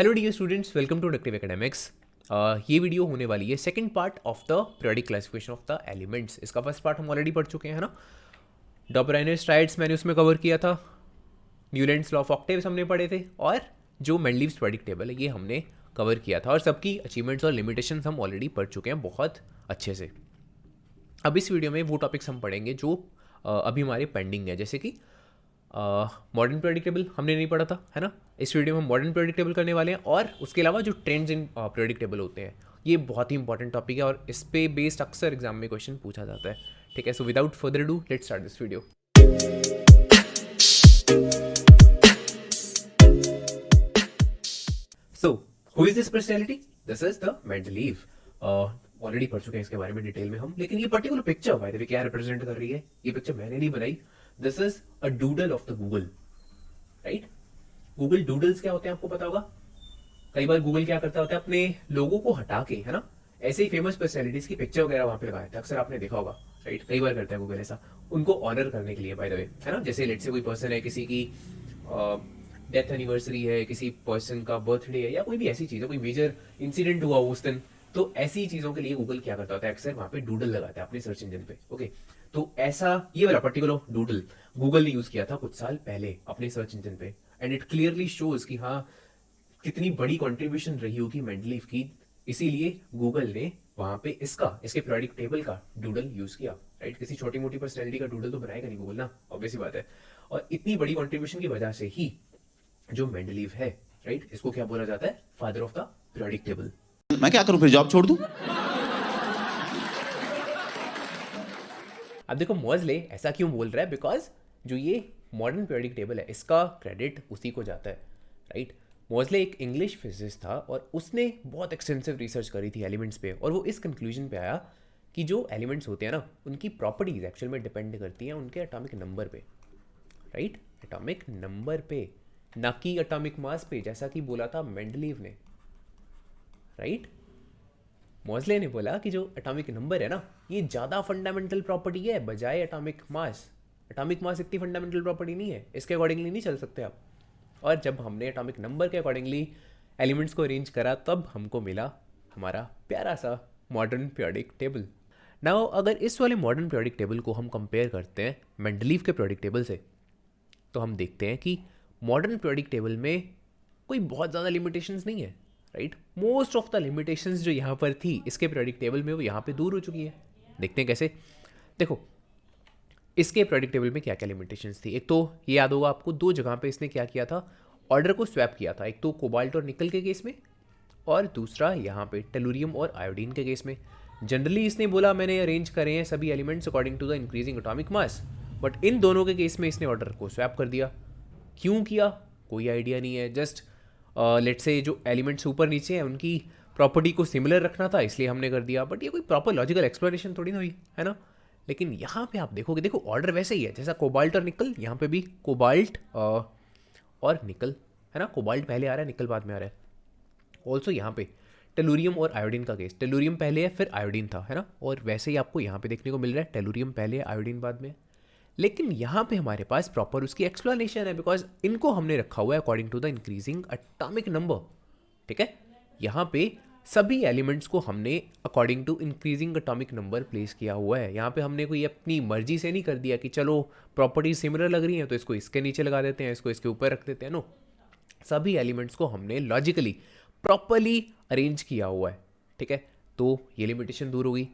Hello dear students, welcome to deductive academics. ये video होने वाली है second part of the periodic classification of the elements. इसका first part हम already पढ़ चुके हैं ना। डॉपराइनर स्ट्राइड्स मैंने उसमें कवर किया था, न्यूलैंड्स लॉ ऑफ ऑक्टेव्स हमने पढ़े थे, और जो मेंडलीव्स पीरियोडिक टेबल है ये हमने कवर किया था, और सबकी अचीवमेंट्स और लिमिटेशंस हम ऑलरेडी पढ़ चुके हैं बहुत अच्छे से। अब इस वीडियो में वो टॉपिक्स हम पढ़ेंगे जो अभी हमारे पेंडिंग है, जैसे कि मॉडर्न पीरियोडिक टेबल हमने नहीं पढ़ा था, है ना। इस वीडियो में हम मॉडर्न पीरियोडिक टेबल करने वाले हैं, और उसके अलावा जो ट्रेंड्स इन पीरियोडिक टेबल होते हैं, ये बहुत ही इंपॉर्टेंट टॉपिक है और इस पे बेस्ड अक्सर एग्जाम में क्वेश्चन पूछा जाता है। ठीक है, so without further do let's start this video. So who is this personality? This is the Mendeleev. Already पढ़ चुके हैं इसके बारे में डिटेल में हम, लेकिन ये particular picture by the way क्या रिप्रेजेंट कर रही है, ये पिक्चर मैंने नहीं बनाई। This is a doodle of the Google, right. Google doodles क्या होते हैं आपको पता होगा। कई बार गूगल क्या करता होता है, अपने लोगों को हटा के, है ना, ऐसे ही फेमस पर्सनैलिटीज की पिक्चर वगैरह वहां पे लगाए थे, अक्सर आपने देखा होगा, राइट। कई बार करता है गूगल ऐसा, उनको ऑनर करने के लिए बाय द वे, है ना। जैसे लेट से कोई पर्सन है, किसी की डेथ एनिवर्सरी है, किसी पर्सन का बर्थडे है, या कोई भी ऐसी चीज है, कोई मेजर इंसिडेंट हुआ उस दिन, तो ऐसी चीजों के लिए गूगल क्या करता होता है, अक्सर वहां पे डूडल लगाता है अपने सर्च इंजन पे। ओके, तो ऐसा ये वाला पर्टिकुलर डूडल गूगल ने यूज किया था कुछ साल पहले अपने सर्च इंजन पे, एंड इट क्लियरली शोज कि हाँ कितनी बड़ी कंट्रीब्यूशन रही होगी मेंडलीव की। इसीलिए गूगल ने वहां पे इसके पीरियोडिक टेबल का डूडल यूज किया, राइट। किसी छोटी मोटी पर्सनैलिटी का डूडल तो बनाएगा नहीं गूगल ना, ऑब्वियस बात है। और इतनी बड़ी कंट्रीब्यूशन की वजह से ही जो मेंडलीव है, राइट, इसको क्या बोला जाता है, father of the periodic table. मैं क्या करूं, फिर जॉब छोड़ दूं? अब देखो मोज़ले ऐसा क्यों बोल रहा है, बिकॉज जो ये मॉडर्न पीरियोडिक टेबल है इसका क्रेडिट उसी को जाता है, राइट। मोज़ले एक इंग्लिश फिजिसिस्ट था और उसने बहुत एक्सटेंसिव रिसर्च करी थी एलिमेंट्स पे, और वो इस कंक्लूजन पे आया कि जो एलिमेंट्स होते हैं ना, उनकी प्रॉपर्टीज एक्चुअल में डिपेंड करती हैं उनके एटॉमिक नंबर पे, राइट। एटॉमिक नंबर पे, ना कि एटॉमिक मास पे, जैसा कि बोला था मेंडलीव ने, राइट। मोज़ले ने बोला कि जो एटॉमिक नंबर है ना, ये ज़्यादा फंडामेंटल प्रॉपर्टी है बजाय एटॉमिक मास। एटॉमिक मास इतनी फंडामेंटल प्रॉपर्टी नहीं है, इसके अकॉर्डिंगली नहीं चल सकते आप। और जब हमने एटॉमिक नंबर के अकॉर्डिंगली एलिमेंट्स को अरेंज करा, तब हमको मिला हमारा प्यारा सा मॉडर्न पीरियोडिक टेबल। नाउ अगर इस वाले मॉडर्न पीरियोडिक टेबल को हम कंपेयर करते हैं मेंडलीव के पीरियोडिक टेबल से, तो हम देखते हैं कि मॉडर्न पीरियोडिक टेबल में कोई बहुत ज़्यादा लिमिटेशंस नहीं है, right. Most of the limitations जो यहाँ पर थी इसके पीरियोडिक टेबल में, वो यहाँ पे दूर हो चुकी है। देखते हैं कैसे। देखो इसके पीरियोडिक टेबल में क्या क्या लिमिटेशंस थी। एक तो ये याद होगा आपको, दो जगह पे इसने क्या किया था, ऑर्डर को स्वैप किया था। एक तो कोबाल्ट और निकल के केस में, और दूसरा यहाँ पे टेलुरियम और आयोडीन के केस में। जनरली इसने बोला मैंने अरेंज करे हैं सभी elements according to the increasing atomic mass, but इन दोनों के केस में इसने ऑर्डर को स्वैप कर दिया। क्यों किया कोई आइडिया नहीं है, जस्ट लेट्स से जो एलिमेंट्स ऊपर नीचे हैं उनकी प्रॉपर्टी को सिमिलर रखना था, इसलिए हमने कर दिया। बट ये कोई प्रॉपर लॉजिकल एक्सप्लेनेशन थोड़ी ना हुई, है ना। लेकिन यहाँ पे आप देखोगे, देखो ऑर्डर वैसे ही है जैसा कोबाल्ट और निकल, यहाँ पे भी कोबाल्ट और निकल, है ना। कोबाल्ट पहले आ रहा है, निकल बाद में आ रहा है। ऑल्सो यहाँ पे टेलुरियम और आयोडीन का केस, टेलुरियम पहले है फिर आयोडीन था, है ना। और वैसे ही आपको यहाँ पे देखने को मिल रहा है, टेलुरियम पहले है आयोडीन बाद में। लेकिन यहाँ पे हमारे पास प्रॉपर उसकी एक्सप्लेनेशन है, बिकॉज इनको हमने रखा हुआ है according to the increasing atomic number, ठीक है। यहाँ पे सभी एलिमेंट्स को हमने according to increasing atomic number place किया हुआ है। यहाँ पे हमने कोई अपनी मर्जी से नहीं कर दिया कि चलो प्रॉपर्टी सिमिलर लग रही हैं तो इसको इसके नीचे लगा देते हैं, इसको इसके ऊपर रख देते हैं। नो, सभी एलिमेंट्स को हमने लॉजिकली प्रॉपरली अरेंज किया हुआ है, ठीक है। तो ये लिमिटेशन दूर हो गई।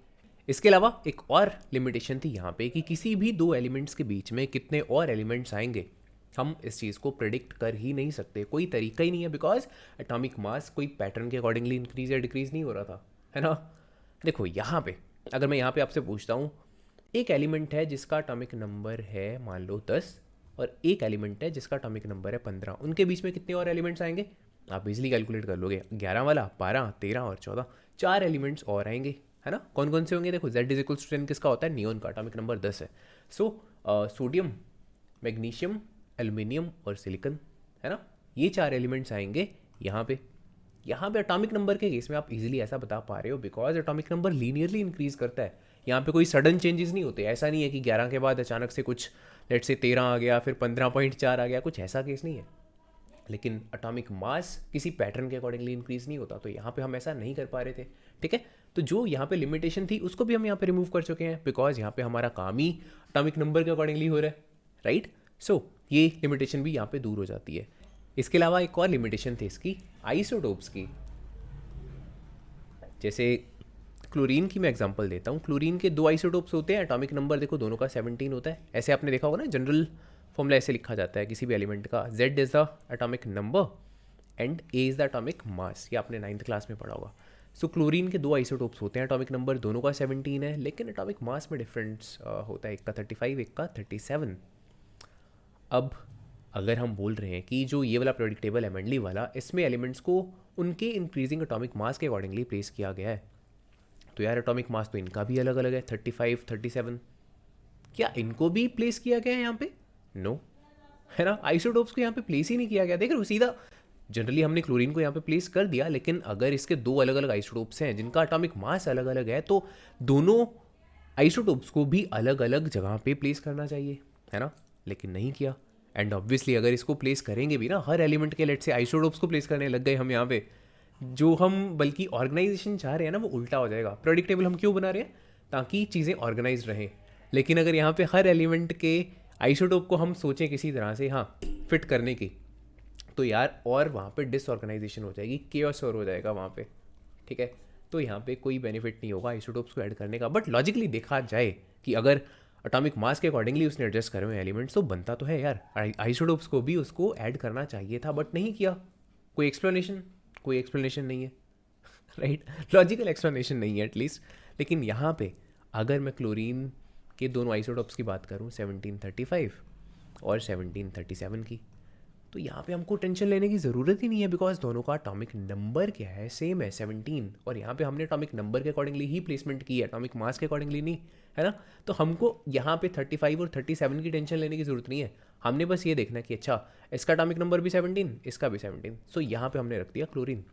इसके अलावा एक और लिमिटेशन थी यहाँ पे कि किसी भी दो एलिमेंट्स के बीच में कितने और एलिमेंट्स आएंगे, हम इस चीज़ को प्रिडिक्ट कर ही नहीं सकते, कोई तरीका ही नहीं है, बिकॉज एटॉमिक मास कोई पैटर्न के अकॉर्डिंगली इंक्रीज या डिक्रीज नहीं हो रहा था, है ना। देखो यहाँ पे अगर मैं यहाँ पे आपसे पूछता हूँ, एक एलिमेंट है जिसका एटॉमिक नंबर है मान लो 10, और एक एलिमेंट है जिसका एटॉमिक नंबर है 15, उनके बीच में कितने और एलिमेंट्स आएंगे आप इजीली कैलकुलेट कर लोगे। 11 वाला 12, 13 और 14, 4 एलिमेंट्स और आएंगे, है ना। कौन कौन से होंगे, देखो Z इज इक्वल्स टू 10 किसका होता है, नियोन का, एटॉमिक नंबर 10 है। सो सोडियम, मैग्नीशियम, एल्युमिनियम और सिलिकॉन, है ना। ये 4 एलिमेंट्स आएंगे यहाँ पे। यहाँ पे एटॉमिक नंबर के केस में आप इजीली ऐसा बता पा रहे हो because atomic number linearly increase करता है। यहाँ पे कोई सडन चेंजेस नहीं होते, ऐसा नहीं है कि 11 के बाद अचानक से कुछ लेट से 13 आ गया फिर 15.4 आ गया, कुछ ऐसा केस नहीं है। लेकिन एटॉमिक मास किसी पैटर्न के अकॉर्डिंगली इंक्रीज नहीं होता, तो यहाँ पे हम ऐसा नहीं कर पा रहे थे। ठीक है, तो जो यहाँ पे लिमिटेशन थी उसको भी हम यहाँ पे रिमूव कर चुके हैं, बिकॉज यहाँ पे हमारा काम ही एटॉमिक नंबर के अकॉर्डिंगली हो रहा है, राइट। सो ये लिमिटेशन भी यहाँ पे दूर हो जाती है। इसके अलावा एक और लिमिटेशन थी इसकी आइसोटोप्स की। जैसे क्लोरीन की मैं एग्जांपल देता हूँ। क्लोरीन के 2 आइसोटोप्स होते हैं, एटॉमिक नंबर देखो दोनों का 17 होता है। ऐसे आपने देखा होगा ना, जनरल फॉर्मूला ऐसे लिखा जाता है किसी भी एलिमेंट का, Z is the atomic number and A is the atomic mass. ये आपने 9th क्लास में पढ़ा होगा। सो क्लोरीन के 2 आइसोटोप्स होते हैं, एटॉमिक नंबर दोनों का 17 है, लेकिन एटॉमिक मास में डिफरेंस होता है, एक का 35 एक का 37। अब अगर हम बोल रहे हैं कि जो ये वाला प्रोडिक्ट टेबल है मेंडली वाला, इसमें एलिमेंट्स को उनके इंक्रीजिंग एटॉमिक मास के अकॉर्डिंगली प्लेस किया गया है, तो यार एटॉमिक मास तो इनका भी अलग अलग है, 35 37। क्या इनको भी प्लेस किया गया है यहाँ पे? नो, है ना, आइसोटोप्स को यहाँ पे प्लेस ही नहीं किया गया। देख रहे हो, सीधा जनरली हमने क्लोरीन को यहाँ पे प्लेस कर दिया, लेकिन अगर इसके 2 अलग अलग आइसोटोप्स हैं जिनका एटॉमिक मास अलग अलग है, तो दोनों आइसोटोप्स को भी अलग अलग जगह पे प्लेस करना चाहिए, है ना, लेकिन नहीं किया। एंड ऑब्वियसली अगर इसको प्लेस करेंगे भी ना, हर एलिमेंट के लेट से आइसोटोप्स को प्लेस करने लग गए हम यहाँ पे, जो हम बल्कि ऑर्गेनाइजेशन चाह रहे हैं ना, वो उल्टा हो जाएगा। प्रोडिक्ट टेबल हम क्यों बना रहे हैं? ताकि चीज़ें ऑर्गेनाइज रहें। लेकिन अगर यहाँ पे हर एलिमेंट के आइसोटोप को हम सोचें किसी तरह से हाँ फिट करने की, तो यार और वहाँ पे डिसऑर्गेनाइजेशन हो जाएगी, केओस और हो जाएगा वहाँ पे। ठीक है, तो यहाँ पे कोई बेनिफिट नहीं होगा आइसोटोप्स को ऐड करने का। बट लॉजिकली देखा जाए कि अगर एटॉमिक मास के अकॉर्डिंगली उसने एडजस्ट करे हुए एलिमेंट्स, तो बनता तो है यार, आइसोटोप्स को भी उसको ऐड करना चाहिए था, बट नहीं किया। कोई एक्सप्लेनेशन नहीं है, राइट, लॉजिकल एक्सप्लेनेशन नहीं है एटलीस्ट। लेकिन यहाँ पे अगर मैं क्लोरीन के दोनों आइसोटोप्स की बात करूँ, 1735 और 1737 की, तो यहाँ पे हमको टेंशन लेने की ज़रूरत ही नहीं है, बिकॉज दोनों का एटॉमिक नंबर क्या है, सेम है 17। और यहाँ पे हमने एटॉमिक नंबर के अकॉर्डिंगली ही प्लेसमेंट की है, एटॉमिक मास के अकॉर्डिंगली नहीं, है ना। तो हमको यहाँ पे 35 और 37 की टेंशन लेने की ज़रूरत नहीं है। हमने बस ये देखना कि अच्छा इसका एटॉमिक नंबर भी 17, इसका भी 17, सो यहाँ पे हमने रख दिया chlorine,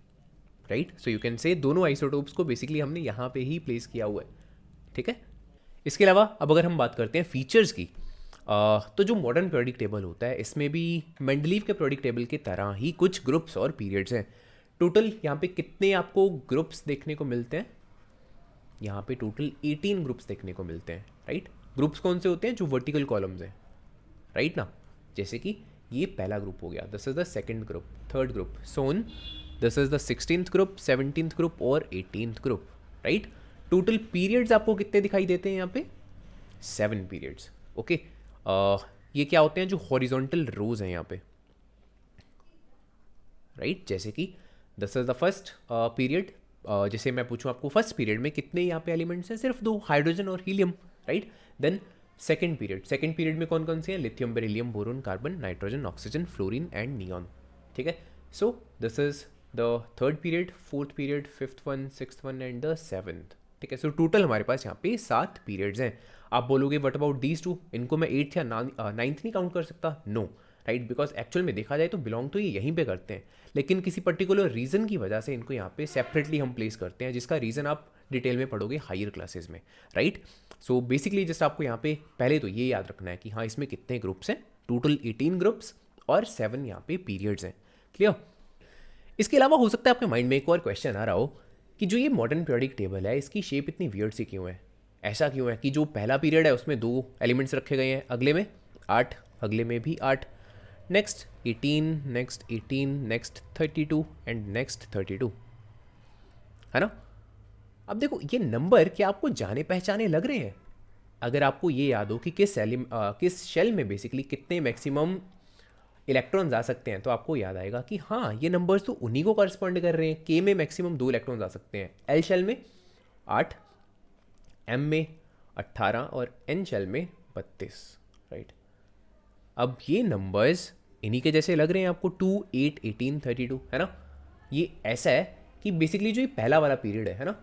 right. So you can say दोनों आइसोटोप्स को बेसिकली हमने यहाँ पे ही प्लेस किया हुआ है। ठीक है, इसके अलावा अब अगर हम बात करते हैं फीचर्स की, तो जो मॉडर्न पीरियोडिक टेबल होता है, इसमें भी मेंडलीव के पीरियोडिक टेबल की तरह ही कुछ ग्रुप्स और पीरियड्स हैं। टोटल यहाँ पे कितने आपको ग्रुप्स देखने को मिलते हैं? यहाँ पे टोटल 18 ग्रुप्स देखने को मिलते हैं, राइट। ग्रुप्स कौन से होते हैं? जो वर्टिकल कॉलम्स हैं, राइट ना। जैसे कि ये पहला ग्रुप हो गया, this is the second group, third group, so on this is the 16th group, 17th group और 18th group, right. Total periods आपको कितने दिखाई देते हैं यहाँ पे? 7 पीरियड्स, ओके। ये क्या होते हैं? जो हॉरिजॉन्टल रोज हैं यहाँ पे, राइट। जैसे कि this is the first period. जैसे मैं पूछूं आपको फर्स्ट पीरियड में कितने यहाँ पे एलिमेंट्स हैं? सिर्फ 2, हाइड्रोजन और helium, right. Then second period में कौन कौन से हैं? Lithium, beryllium, boron, carbon, nitrogen, oxygen, fluorine and neon. ठीक है, so this is the third period, fourth period, fifth one, sixth one and the 7th। ठीक है, सो टोटल हमारे पास यहाँ पे 7 पीरियड्स हैं। आप बोलोगे व्हाट अबाउट दीज 2, इनको मैं 8th या 9th नहीं काउंट कर सकता? नो, राइट, बिकॉज एक्चुअल में देखा जाए तो बिलोंग तो ये यहीं पे करते हैं, लेकिन किसी पर्टिकुलर रीज़न की वजह से इनको यहाँ पे सेपरेटली हम प्लेस करते हैं, जिसका रीज़न आप डिटेल में पढ़ोगे हायर क्लासेस में, राइट। सो बेसिकली जस्ट आपको यहाँ पे पहले तो ये याद रखना है कि हाँ इसमें कितने ग्रुप्स हैं, टोटल 18 ग्रुप्स और 7 यहाँ पे पीरियड्स हैं। क्लियर? इसके अलावा हो सकता है आपके माइंड में एक और क्वेश्चन आ रहा हो कि जो ये मॉडर्न पीरियोडिक टेबल है, इसकी शेप इतनी वियर्ड सी क्यों है? ऐसा क्यों है कि जो पहला पीरियड है उसमें 2 एलिमेंट्स रखे गए हैं, अगले में 8, अगले में भी 8, next 18, next 18, next 32 and next 32, है ना। अब देखो ये नंबर क्या आपको जाने पहचाने लग रहे हैं? अगर आपको ये याद हो कि किस शेल में बेसिकली कितने मैक्सिमम इलेक्ट्रॉन्स आ सकते हैं, तो आपको याद आएगा कि हाँ ये नंबर्स तो उन्हीं को करस्पॉन्ड कर रहे हैं। के में मैक्सिमम 2 इलेक्ट्रॉन्स आ सकते हैं, एल शेल में 8, एम में 18 और एन शेल में 32, राइट। अब ये नंबर्स इन्हीं के जैसे लग रहे हैं आपको, 2, 8, 18, 32, है ना। ये ऐसा है कि बेसिकली जो ये पहला वाला पीरियड है ना,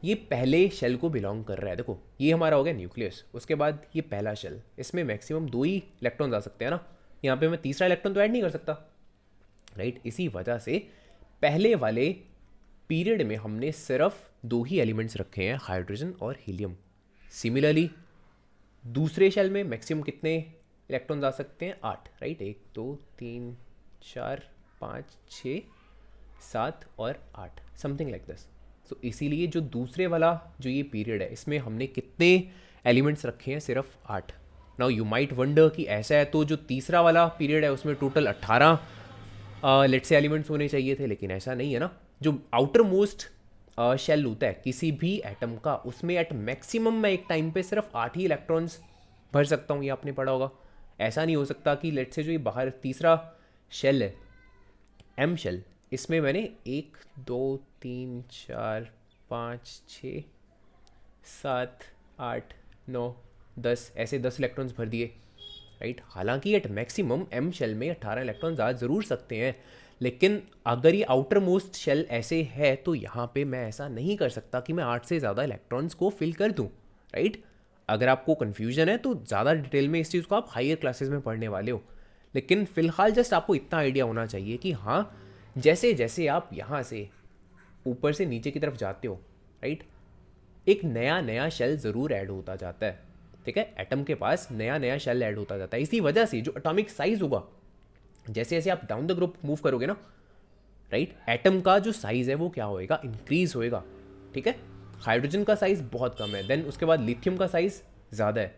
ये पहले शेल को बिलोंग कर रहा है। देखो ये हमारा हो गया न्यूक्लियस, उसके बाद ये पहला शेल, इसमें मैक्सिमम 2 ही इलेक्ट्रॉन्स आ सकते हैं ना, यहाँ पे मैं तीसरा इलेक्ट्रॉन तो ऐड नहीं कर सकता, राइट। इसी वजह से पहले वाले पीरियड में हमने सिर्फ 2 ही एलिमेंट्स रखे हैं, हाइड्रोजन और हीलियम। सिमिलरली दूसरे शेल में मैक्सिमम कितने इलेक्ट्रॉन्स आ सकते हैं? 8, राइट। 1, 2, 3, 4 5 6 7 और 8 समथिंग लाइक दिस। सो इसीलिए जो दूसरे वाला जो ये पीरियड है इसमें हमने कितने एलिमेंट्स रखे हैं, सिर्फ 8। नाउ यू माइट वंडर कि ऐसा है तो जो तीसरा वाला पीरियड है उसमें टोटल 18 लेट से एलिमेंट्स होने चाहिए थे, लेकिन ऐसा नहीं है ना। जो आउटर मोस्ट शेल होता है किसी भी एटम का, उसमें एट मैक्सिमम मैं एक टाइम पे सिर्फ 8 ही इलेक्ट्रॉन्स भर सकता हूँ, ये आपने पढ़ा होगा। ऐसा नहीं हो सकता कि लेट से जो ये बाहर तीसरा शेल है एम शेल, इसमें मैंने 1 2 3 4 5 6 7 8 9 10 ऐसे 10 इलेक्ट्रॉन्स भर दिए, राइट। हालांकि एट मैक्सिमम एम शेल में 18 इलेक्ट्रॉन्स आ ज़रूर सकते हैं, लेकिन अगर ये आउटर मोस्ट शेल ऐसे है तो यहाँ पे मैं ऐसा नहीं कर सकता कि मैं 8 से ज़्यादा इलेक्ट्रॉन्स को फिल कर दूँ, राइट। अगर आपको कन्फ्यूजन है तो ज़्यादा डिटेल में इस चीज़ को आप हायर क्लासेस में पढ़ने वाले हो, लेकिन फ़िलहाल जस्ट आपको इतना आइडिया होना चाहिए कि हाँ, जैसे जैसे आप यहाँ से ऊपर से नीचे की तरफ जाते हो, राइट, एक नया नया शेल ज़रूर ऐड होता जाता है, ठीक है। एटम के पास नया नया शेल ऐड होता जाता है। इसी वजह से जो एटॉमिक साइज होगा, जैसे जैसे आप डाउन द ग्रुप मूव करोगे ना, राइट, एटम का जो साइज़ है वो क्या होएगा, इंक्रीज होएगा, ठीक है। हाइड्रोजन का साइज़ बहुत कम है, देन उसके बाद लिथियम का साइज़ ज़्यादा है,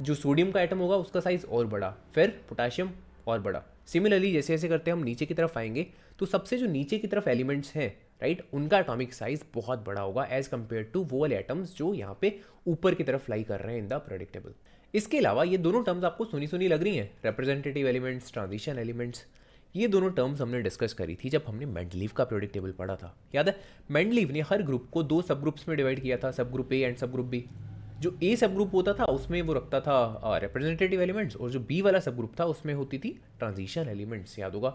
जो सोडियम का एटम होगा उसका साइज़ और बड़ा, फिर पोटाशियम और बड़ा। सिमिलरली जैसे जैसे करते हैं हम नीचे की तरफ आएंगे तो सबसे जो नीचे की तरफ एलिमेंट्स हैं, राइट, उनका एटॉमिक साइज़ बहुत बड़ा होगा एज़ कम्पेयर टू वो वाले एटम्स जो यहाँ पे ऊपर की तरफ लाई कर रहे हैं इन द प्रेडिक्टेबल। इसके अलावा ये दोनों टर्म्स आपको सुनी सुनी लग रही हैं, रिप्रेजेंटेटिव एलिमेंट्स, ट्रांजिशन एलिमेंट्स। ये दोनों टर्म्स हमने डिस्कस करी थी जब हमने मेंडलीव का पीरियोडिक टेबल पढ़ा था, याद है। मेंडलीव ने हर ग्रुप को 2 सब ग्रुप्स में डिवाइड किया था, सब ग्रुप ए एंड सब ग्रुप बी। जो ए सब ग्रुप होता था उसमें वो रखता था रिप्रेजेंटेटिव एलिमेंट्स, और जो बी वाला सब ग्रुप था उसमें होती थी ट्रांजिशन एलिमेंट्स, याद होगा,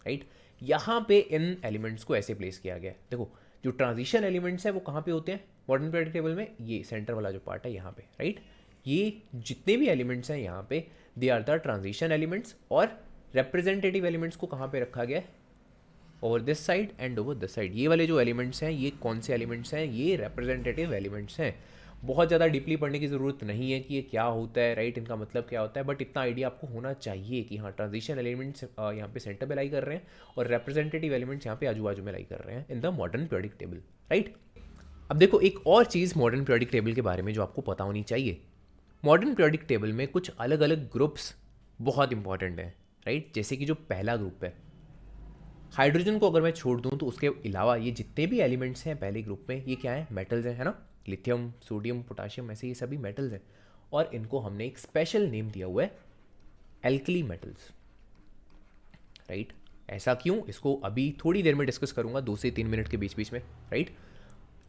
राइट। यहाँ पे इन एलिमेंट्स को ऐसे प्लेस किया गया है। देखो, जो ट्रांजिशन एलिमेंट्स है वो कहाँ पे होते हैं मॉडर्न पीरियोडिक टेबल में, ये सेंटर वाला जो पार्ट है यहाँ पे, राइट। ये जितने भी एलिमेंट्स हैं यहाँ पे they are the transition elements, और रिप्रेजेंटेटिव एलिमेंट्स को कहाँ पे रखा गया है, over this side and over this side. ये वाले जो एलिमेंट्स हैं ये कौन से एलिमेंट्स हैं, ये रिप्रेजेंटेटिव एलिमेंट्स हैं। बहुत ज़्यादा डीपली पढ़ने की ज़रूरत नहीं है कि ये क्या होता है, राइट, इनका मतलब क्या होता है, बट इतना आइडिया आपको होना चाहिए कि हाँ, ट्रांजिशन एलिमेंट्स यहाँ पे सेंटर पे लाई कर रहे हैं और रिप्रेजेंटेटिव एलिमेंट्स यहाँ पे आजू बाजू में लाई कर रहे हैं in the modern periodic table, right. अब देखो, एक और चीज़ मॉडर्न पीरियोडिक टेबल के बारे में जो आपको पता होनी चाहिए, मॉडर्न पीरियोडिक टेबल में कुछ अलग अलग ग्रुप्स बहुत इंपॉर्टेंट हैं, राइट। जैसे कि जो पहला ग्रुप है, हाइड्रोजन को अगर मैं छोड़ दूं तो उसके अलावा ये जितने भी एलिमेंट्स हैं पहले ग्रुप में, ये क्या है, मेटल्स हैं, है ना। लिथियम, सोडियम, पोटाशियम, ऐसे ये सभी मेटल्स हैं, और इनको हमने एक स्पेशल नेम दिया हुआ है एल्कली मेटल्स, राइट। ऐसा क्यों, इसको अभी थोड़ी देर में डिस्कस करूंगा, 2 से 3 मिनट के बीच बीच में, राइट।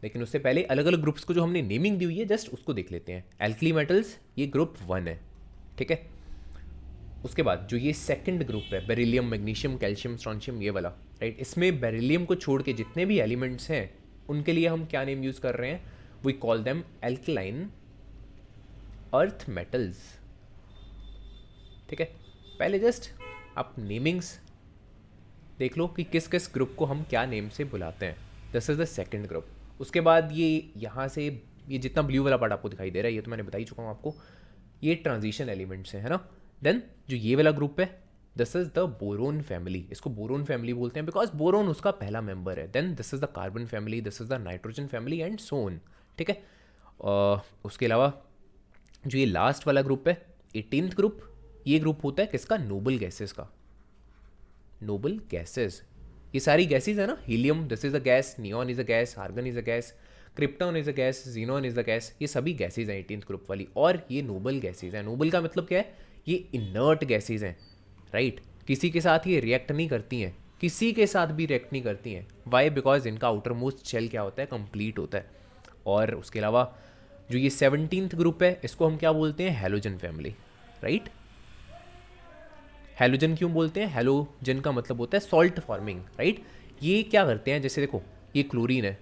लेकिन उससे पहले अलग अलग ग्रुप्स को जो हमने नेमिंग दी हुई है जस्ट उसको देख लेते हैं। एल्कली मेटल्स ये ग्रुप 1 है, ठीक है। उसके बाद जो ये सेकंड ग्रुप है, बेरिलियम, मैग्नीशियम, कैल्शियम, स्ट्रोंशियम, ये वाला, राइट, इसमें बेरिलियम को छोड़ के जितने भी एलिमेंट्स हैं उनके लिए हम क्या नेम यूज़ कर रहे हैं, we call them alkaline earth metals, ठीक है। पहले जस्ट आप नेमिंग्स देख लो कि किस किस ग्रुप को हम क्या नेम से बुलाते हैं। This is the second group. उसके बाद ये यहाँ से ये जितना ब्लू वाला पार्ट आपको दिखाई दे रहा है, ये तो मैंने बता ही चुका हूँ आपको, ये ट्रांजिशन एलिमेंट्स हैं, है ना। देन जो ये वाला ग्रुप है, this is the boron family. इसको बोरोन फैमिली बोलते हैं बिकॉज बोरोन उसका पहला मेंबर है। Then this is the carbon family, this is the nitrogen family and so on, ठीक है। उसके अलावा जो ये लास्ट वाला ग्रुप है, 18th ग्रुप, ये ग्रुप होता है किसका, नोबल गैसेस का। नोबल गैसेस, ये सारी गैसेज है ना, helium this is a gas, neon is a gas, argon is a gas, krypton is a gas, xenon is a gas, ये सभी गैसेज हैं 18th ग्रुप वाली, और ये नोबल गैसेज हैं। नोबल का मतलब क्या है, ये इनर्ट गैसेज हैं, राइट। किसी के साथ ये रिएक्ट नहीं करती हैं, किसी के साथ भी रिएक्ट नहीं करती हैं। वाई, बिकॉज इनका आउटर मोस्ट शेल क्या होता है, कंप्लीट होता है। और उसके अलावा जो ये 17th ग्रुप है, इसको हम क्या बोलते हैं, हैलोजन फैमिली, राइट। हैलोजन क्यों बोलते हैं, हैलोजन का मतलब होता है सॉल्ट फॉर्मिंग, राइट। ये क्या करते हैं, जैसे देखो ये क्लोरीन है,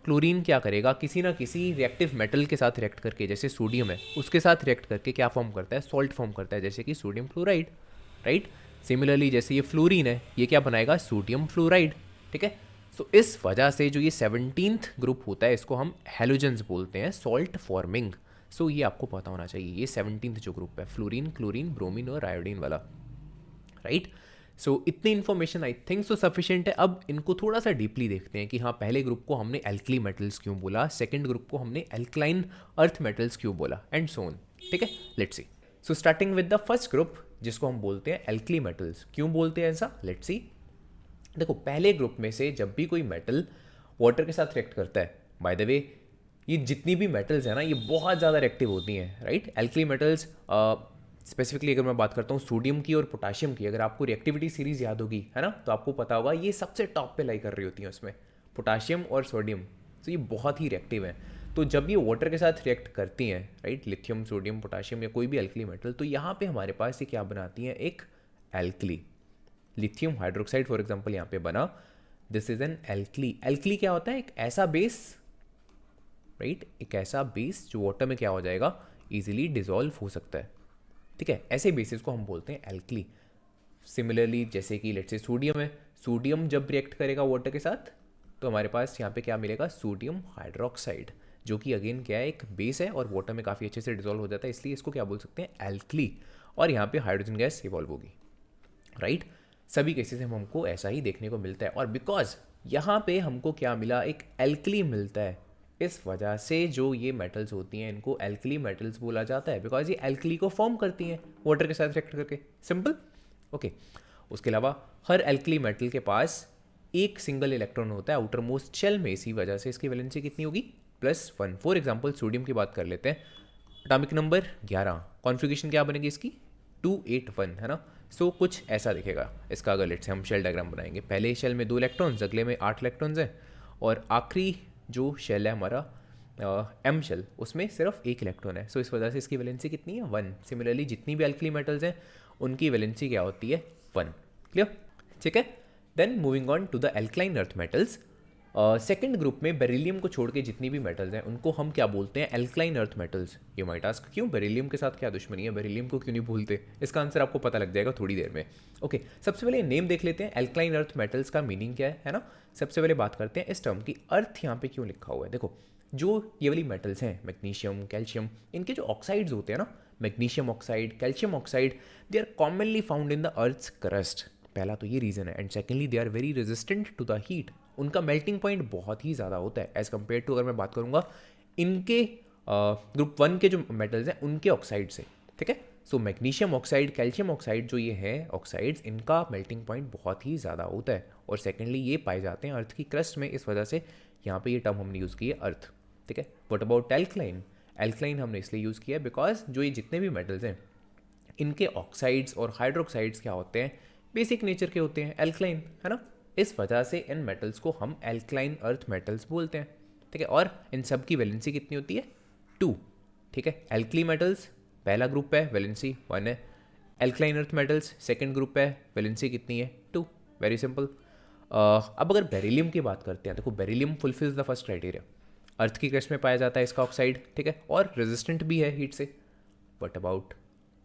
क्लोरीन क्या करेगा, किसी ना किसी रिएक्टिव मेटल के साथ रिएक्ट करके, जैसे सोडियम है उसके साथ रिएक्ट करके क्या फॉर्म करता है, सॉल्ट फॉर्म करता है, जैसे कि सोडियम फ्लोराइड, राइट। सिमिलरली जैसे ये फ्लोरीन है, ये क्या बनाएगा, सोडियम फ्लोराइड, ठीक है। सो इस वजह से जो ये 17th ग्रुप होता है इसको हम हैलोजन्स बोलते हैं, सॉल्ट फॉर्मिंग। सो ये आपको पता होना चाहिए, ये 17th जो ग्रुप है, फ्लोरीन, क्लोरीन, ब्रोमीन और आयोडीन वाला, राइट। सो इतनी information I think so sufficient है. अब इनको थोड़ा सा डीपली देखते हैं कि हाँ, पहले ग्रुप को हमने एल्कली मेटल्स क्यों बोला, सेकंड ग्रुप को हमने एल्कलाइन अर्थ मेटल्स क्यों बोला, एंड सो ऑन. ठीक है, let's see. So starting with the first group जिसको हम बोलते हैं एल्कली मेटल्स. क्यों बोलते हैं ऐसा, लेट्स सी. देखो, पहले ग्रुप में से जब भी कोई मेटल वाटर के साथ रिएक्ट करता है, बाय द वे ये जितनी भी मेटल्स हैं ना, ये बहुत ज़्यादा रिएक्टिव होती हैं, राइट. एल्कली मेटल्स स्पेसिफिकली अगर मैं बात करता हूँ सोडियम की और पोटाशियम की, अगर आपको रिएक्टिविटी सीरीज याद होगी, है ना, तो आपको पता होगा ये सबसे टॉप पे लाई कर रही होती हैं उसमें, पोटाशियम और सोडियम. तो ये बहुत ही रिएक्टिव हैं. तो जब ये वाटर के साथ रिएक्ट करती हैं, राइट, लिथियम, सोडियम, पोटाशियम या कोई भी एल्कली मेटल, तो यहाँ पे हमारे पास ये क्या बनाती हैं, एक alkali. Lithium hydroxide for example यहाँ पे बना, this is an alkali. Alkali क्या होता है, एक ऐसा बेस, राइट, एक ऐसा बेस जो वाटर में क्या हो जाएगा, इजीली डिजोल्व हो सकता है. ठीक है, ऐसे बेसिस को हम बोलते हैं एल्कली. सिमिलरली जैसे कि लेट्स से सोडियम है, सोडियम जब रिएक्ट करेगा वाटर के साथ तो हमारे पास यहाँ पे क्या मिलेगा, सोडियम हाइड्रोक्साइड, जो कि अगेन क्या है, एक बेस है और वाटर में काफ़ी अच्छे से डिजोल्व हो जाता है, इसलिए इसको क्या बोल सकते हैं, एल्कली. और यहाँ पे हाइड्रोजन गैस इवॉल्व होगी, राइट. सभी केसेस में हमको ऐसा ही देखने को मिलता है. और बिकॉज यहाँ पे हमको क्या मिला, एक एल्कली मिलता है, इस वजह से जो ये मेटल्स होती हैं इनको एल्कली मेटल्स बोला जाता है, बिकॉज ये एल्कली को फॉर्म करती हैं वाटर के साथ रिएक्ट करके. Simple, okay. उसके अलावा हर एल्कली मेटल के पास एक सिंगल इलेक्ट्रॉन होता है आउटर मोस्ट शेल में, इसी वजह से इसकी वैलेंसी कितनी होगी, +1. फॉर एग्जाम्पल सोडियम की बात कर लेते हैं, एटॉमिक नंबर 11, कॉन्फ़िगरेशन क्या बनेगी इसकी, 281, है ना. सो कुछ ऐसा दिखेगा इसका. अगर लेट्स से हम शेल डायग्राम बनाएंगे, पहले शेल में 2 इलेक्ट्रॉन्स, अगले में 8 इलेक्ट्रॉन्स हैं, और आखिरी जो शेल है हमारा एम शेल, उसमें सिर्फ 1 इलेक्ट्रॉन है. सो इस वजह से इसकी वैलेंसी कितनी है, 1. सिमिलरली जितनी भी एल्कली मेटल्स हैं उनकी वैलेंसी क्या होती है, 1. क्लियर, ठीक है. Then moving on to the alkaline earth metals. Second group में बेरिलियम को छोड़ के जितनी भी मेटल्स हैं उनको हम क्या बोलते हैं, alkaline earth metals. You might ask क्यों, बेरिलियम के साथ क्या दुश्मनी है, बेरिलियम को क्यों नहीं भूलते, इसका आंसर आपको पता लग जाएगा थोड़ी देर में. ओके, सबसे पहले नेम देख लेते हैं, एल्कलाइन अर्थ मेटल्स का मीनिंग क्या है ना. सबसे पहले बात करते हैं इस टर्म की, अर्थ यहाँ पे क्यों लिखा हुआ है. देखो, जो ये वाली मेटल्स हैं, मैग्नीशियम, कैल्शियम, इनके जो ऑक्साइड्स होते हैं ना, magnesium oxide, calcium oxide, they are commonly found in the earth's crust. पहला तो ये रीज़न है. And secondly they are very resistant to the heat. उनका मेल्टिंग पॉइंट बहुत ही ज़्यादा होता है एज़ कम्पेयर टू, अगर मैं बात करूँगा इनके ग्रुप 1 के जो मेटल्स हैं उनके ऑक्साइड से. ठीक है, सो मैग्नीशियम ऑक्साइड, कैल्शियम ऑक्साइड जो ये हैं ऑक्साइड्स, इनका मेल्टिंग पॉइंट बहुत ही ज़्यादा होता है. और सेकेंडली ये पाए जाते हैं अर्थ की क्रस्ट में, इस वजह से यहाँ पे ये टर्म हमने यूज़ की है, अर्थ. ठीक है. What about alkaline. एल्कलाइन हमने इसलिए यूज़ किया है बिकॉज जो ये जितने भी मेटल्स हैं इनके ऑक्साइड्स और हाइड्रोक्साइड्स क्या होते हैं, बेसिक नेचर के होते हैं, एल्कलाइन, है ना. इस वजह से इन मेटल्स को हम एल्कलाइन अर्थ मेटल्स बोलते हैं. ठीक है, और इन सब की वैलेंसी कितनी होती है, 2. ठीक है, एल्कली मेटल्स पहला ग्रुप है, वैलेंसी 1 है. Alkaline earth metals second group है, वैलेंसी कितनी है, 2. Very simple. अब अगर बेरिलियम की बात करते हैं, देखो beryllium fulfils the first criteria, earth की क्रस्ट में पाया जाता है इसका ऑक्साइड. ठीक है, और रेजिस्टेंट भी है हीट से. But about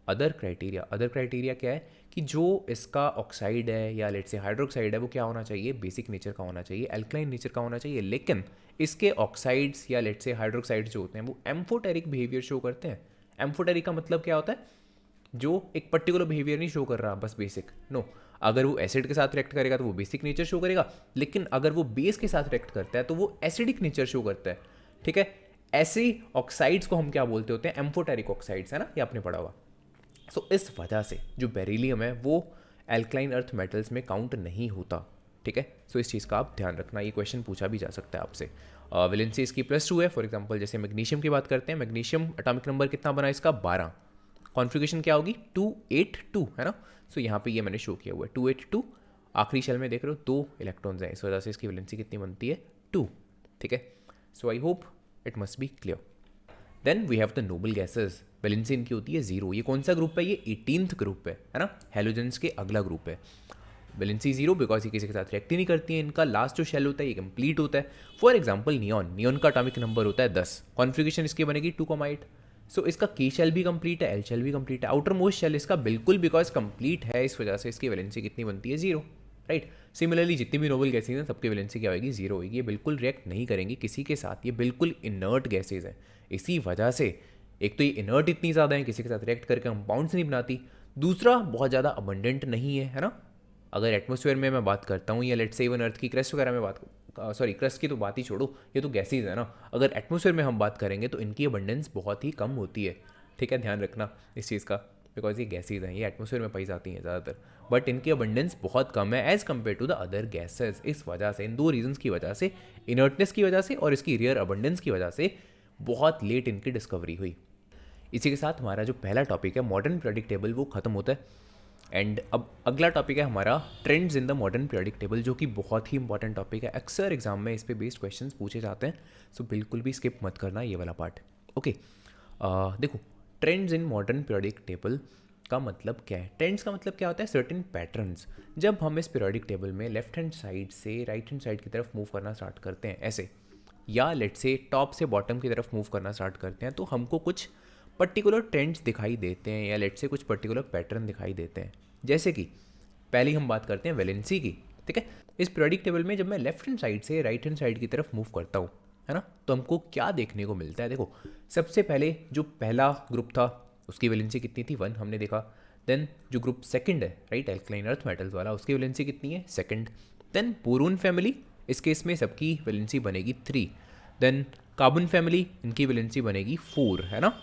other criteria, other criteria क्या है कि जो इसका ऑक्साइड है या लेट से हाइड्रोक्साइड है वो क्या होना चाहिए, बेसिक नेचर का होना चाहिए, एल्कलाइन नेचर का होना चाहिए. लेकिन इसके ऑक्साइड्स या लेट से हाइड्रोक्साइड्स जो होते हैं वो एम्फोटेरिक बिहेवियर शो करते हैं. एम्फोटेरिक का मतलब क्या होता है, जो एक पर्टिकुलर बिहेवियर नहीं शो कर रहा बस बेसिक, नो. अगर वो एसिड के साथ रिएक्ट करेगा तो वो बेसिक नेचर शो करेगा, लेकिन अगर वो बेस के साथ रिएक्ट करता है तो वो एसिडिक नेचर शो करता है. ठीक है, ऐसे ऑक्साइड्स को हम क्या बोलते होते हैं, एम्फोटेरिक ऑक्साइड्स, है ना, ये आपने पढ़ा होगा. सो इस वजह से जो बेरिलियम है वो एल्कलाइन अर्थ मेटल्स में काउंट नहीं होता. ठीक है, सो इस चीज़ का आप ध्यान रखना, ये क्वेश्चन पूछा भी जा सकता है आपसे. वैलेंसी इसकी +2 है. फॉर एग्जांपल जैसे मैग्नीशियम की बात करते हैं, मैग्नीशियम एटॉमिक नंबर कितना बना इसका, 12. कॉन्फ़िगरेशन क्या होगी, 282, है ना. सो यहाँ पे ये मैंने शो किया हुआ है 282. आखिरी शेल में देख रहे हो 2 इलेक्ट्रॉन्स हैं, इस वजह से इसकी वैलेंसी कितनी बनती है, 2. ठीक है, so I hope it must be clear. Then we have the noble gases. Valency इनकी होती है 0. ये कौन सा ग्रुप है, ये 18th ग्रुप है ना, हेलोजेंस के अगला ग्रुप है. वैलेंसी 0 बिकॉज ये किसी के साथ रिएक्ट ही नहीं करती है. इनका लास्ट जो शेल होता है ये कंप्लीट होता है. फॉर एग्जांपल नियॉन, नियॉन का एटॉमिक नंबर होता है 10. कॉन्फ़िगरेशन इसकी बनेगी 2,8. सो इसका की शेल भी कंप्लीट है, एल शेल भी कंप्लीट है, आउटर मोस्ट शेल इसका बिल्कुल बिकॉज कंप्लीट है, इस वजह से इसकी वैलेंसी कितनी बनती है, 0. राइट. सिमिलरली जितनी भी नोबल गैसेज हैं सबकी वैलेंसी क्या होगी, 0 होगी. ये बिल्कुल रिएक्ट नहीं करेंगी किसी के साथ, ये बिल्कुल इनर्ट गैसेज हैं. इसी वजह से एक तो ये इनर्ट इतनी ज़्यादा है, किसी के साथ रिएक्ट करके कंपाउंड्स नहीं बनाती. दूसरा बहुत ज़्यादा अबंडेंट नहीं है ना. अगर एटमॉस्फेयर में मैं बात करता हूँ या लेट्स से इवन अर्थ की क्रस्ट वगैरह में क्रस्ट की तो बात ही छोड़ो, ये तो गैसेज है ना। अगर एटमॉस्फेयर में हम बात करेंगे तो इनकी अबंडेंस बहुत ही कम होती है, ठीक है, ध्यान रखना इस चीज़ का, बिकॉज ये गैसेज हैं, ये एटमॉस्फेयर में पाई जाती हैं ज़्यादातर, बट इनकी अबंडेंस बहुत कम है as compare to the other gases. इस वजह से, इन दो रीजंस की वजह से, इनर्टनेस की वजह से और इसकी रेयर अबंडेंस की वजह से बहुत लेट इनकी डिस्कवरी हुई। इसी के साथ हमारा जो पहला टॉपिक है मॉडर्न पीरियोडिक टेबल वो ख़त्म होता है। एंड अब अगला टॉपिक है हमारा trends in the modern periodic table, जो कि बहुत ही इंपॉर्टेंट टॉपिक है। अक्सर एग्जाम में इस पे बेस्ड क्वेश्चंस पूछे जाते हैं, सो बिल्कुल भी स्किप मत करना ये वाला पार्ट। ओके, देखो, trends in modern periodic table का मतलब क्या है? ट्रेंड्स का मतलब क्या होता है? Certain patterns. जब हम इस पीरियोडिक टेबल में लेफ्ट हैंड साइड से राइट हैंड साइड की तरफ मूव करना स्टार्ट करते हैं ऐसे, या लेट से टॉप से बॉटम की तरफ मूव करना स्टार्ट करते हैं, तो हमको कुछ पर्टिकुलर ट्रेंड्स दिखाई देते हैं या लेट से कुछ पर्टिकुलर पैटर्न दिखाई देते हैं। जैसे कि पहले हम बात करते हैं वैलेंसी की, ठीक है। इस पीरियोडिक टेबल में जब मैं लेफ्ट हैंड साइड से राइट हैंड साइड की तरफ मूव करता हूँ, है ना, तो हमको क्या देखने को मिलता है? देखो, सबसे पहले जो पहला ग्रुप था उसकी वैलेंसी कितनी थी? 1 हमने देखा। देन जो ग्रुप सेकंड है, राइट, एल्कलाइन अर्थ मेटल्स वाला, उसकी वैलेंसी कितनी है? 2nd। देन बोरोन फैमिली, इस केस में सबकी वैलेंसी बनेगी 3। देन कार्बन फैमिली, इनकी वैलेंसी बनेगी 4, है ना।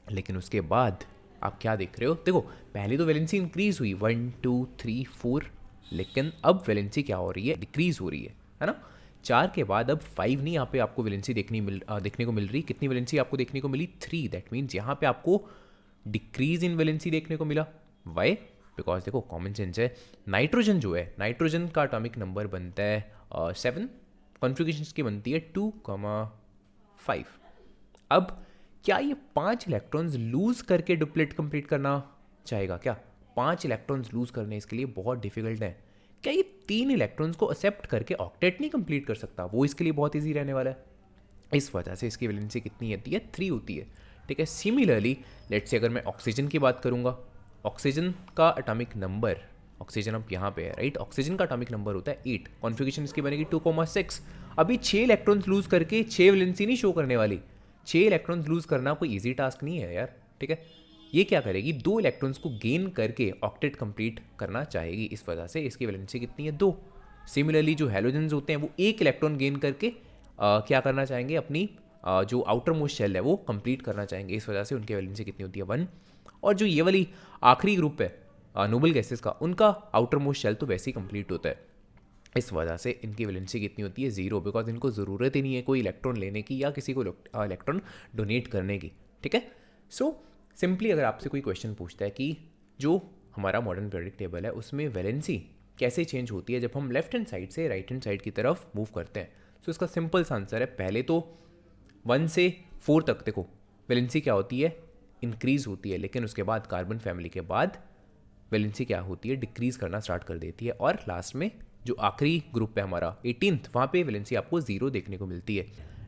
लेकिन उसके बाद आप क्या देख रहे हो? देखो, पहले तो वैलेंसी इंक्रीज हुई 1 2 3 4, लेकिन अब वैलेंसी क्या हो रही है? डिक्रीज हो रही है ना। 4 के बाद अब 5 नहीं, यहाँ पे आपको वैलेंसी देखने को मिल रही। कितनी वैलेंसी आपको देखने को मिली? 3। दैट मीन्स यहाँ पे आपको डिक्रीज इन वैलेंसी देखने को मिला। वाई? बिकॉज देखो, कॉमन सेंस है, नाइट्रोजन जो है, नाइट्रोजन का एटॉमिक नंबर बनता है 7, कॉन्फ़िगरेशन की बनती है 2,5। अब क्या ये 5 इलेक्ट्रॉन्स लूज करके डुप्लेट कंप्लीट करना चाहेगा क्या? 5 इलेक्ट्रॉन्स लूज करने इसके लिए बहुत डिफिकल्ट है। क्या ये 3 इलेक्ट्रॉन्स को एक्सेप्ट करके ऑक्टेट नहीं कंप्लीट कर सकता? वो इसके लिए बहुत ईजी रहने वाला है। इस वजह से इसकी वैलेंसी कितनी होती है? 3 होती है, ठीक है। सिमिलरली लेट्स से अगर मैं ऑक्सीजन की बात करूंगा, ऑक्सीजन का एटॉमिक नंबर, ऑक्सीजन अब यहाँ पे है, राइट, ऑक्सीजन का एटॉमिक नंबर होता है 8, कॉन्फ़िगरेशन इसकी बनेगी 2,6। अभी 6 इलेक्ट्रॉन्स लूज करके 6 वैलेंसी नहीं शो करने वाली। 6 इलेक्ट्रॉन्स लूज करना कोई इजी टास्क नहीं है यार, ठीक है। ये क्या करेगी? 2 इलेक्ट्रॉन्स को गेन करके ऑक्टेट कंप्लीट करना चाहेगी। इस वजह से इसकी वैलेंसी कितनी है? 2। सिमिलरली जो हैलोजेंस होते हैं वो 1 इलेक्ट्रॉन गेन करके क्या करना चाहेंगे? अपनी जो आउटर मोस्ट शेल है वो कंप्लीट करना चाहेंगे। इस वजह से उनकी वैलेंसी कितनी होती है? 1। और जो ये वाली आखिरी ग्रुप है नोबल गैसेस का, उनका आउटर मोस्ट शेल तो वैसे ही कंप्लीट होता है। इस वजह से इनकी वैलेंसी कितनी होती है? 0, बिकॉज इनको ज़रूरत ही नहीं है कोई इलेक्ट्रॉन लेने की या किसी को इलेक्ट्रॉन डोनेट करने की, ठीक है। सो सिंपली अगर आपसे कोई क्वेश्चन पूछता है कि जो हमारा मॉडर्न पीरियोडिक टेबल है उसमें वैलेंसी कैसे चेंज होती है जब हम लेफ्ट हैंड साइड से राइट हैंड साइड की तरफ मूव करते हैं, सो इसका सिंपल सा आंसर है, पहले तो 1 से 4 तक देखो वैलेंसी क्या होती है? इंक्रीज होती है, लेकिन उसके बाद कार्बन फैमिली के बाद वैलेंसी क्या होती है? डिक्रीज करना स्टार्ट कर देती है। और लास्ट में जो आखिरी ग्रुप है हमारा 18th, वहाँ पे वैलेंसी आपको 0 देखने को मिलती है।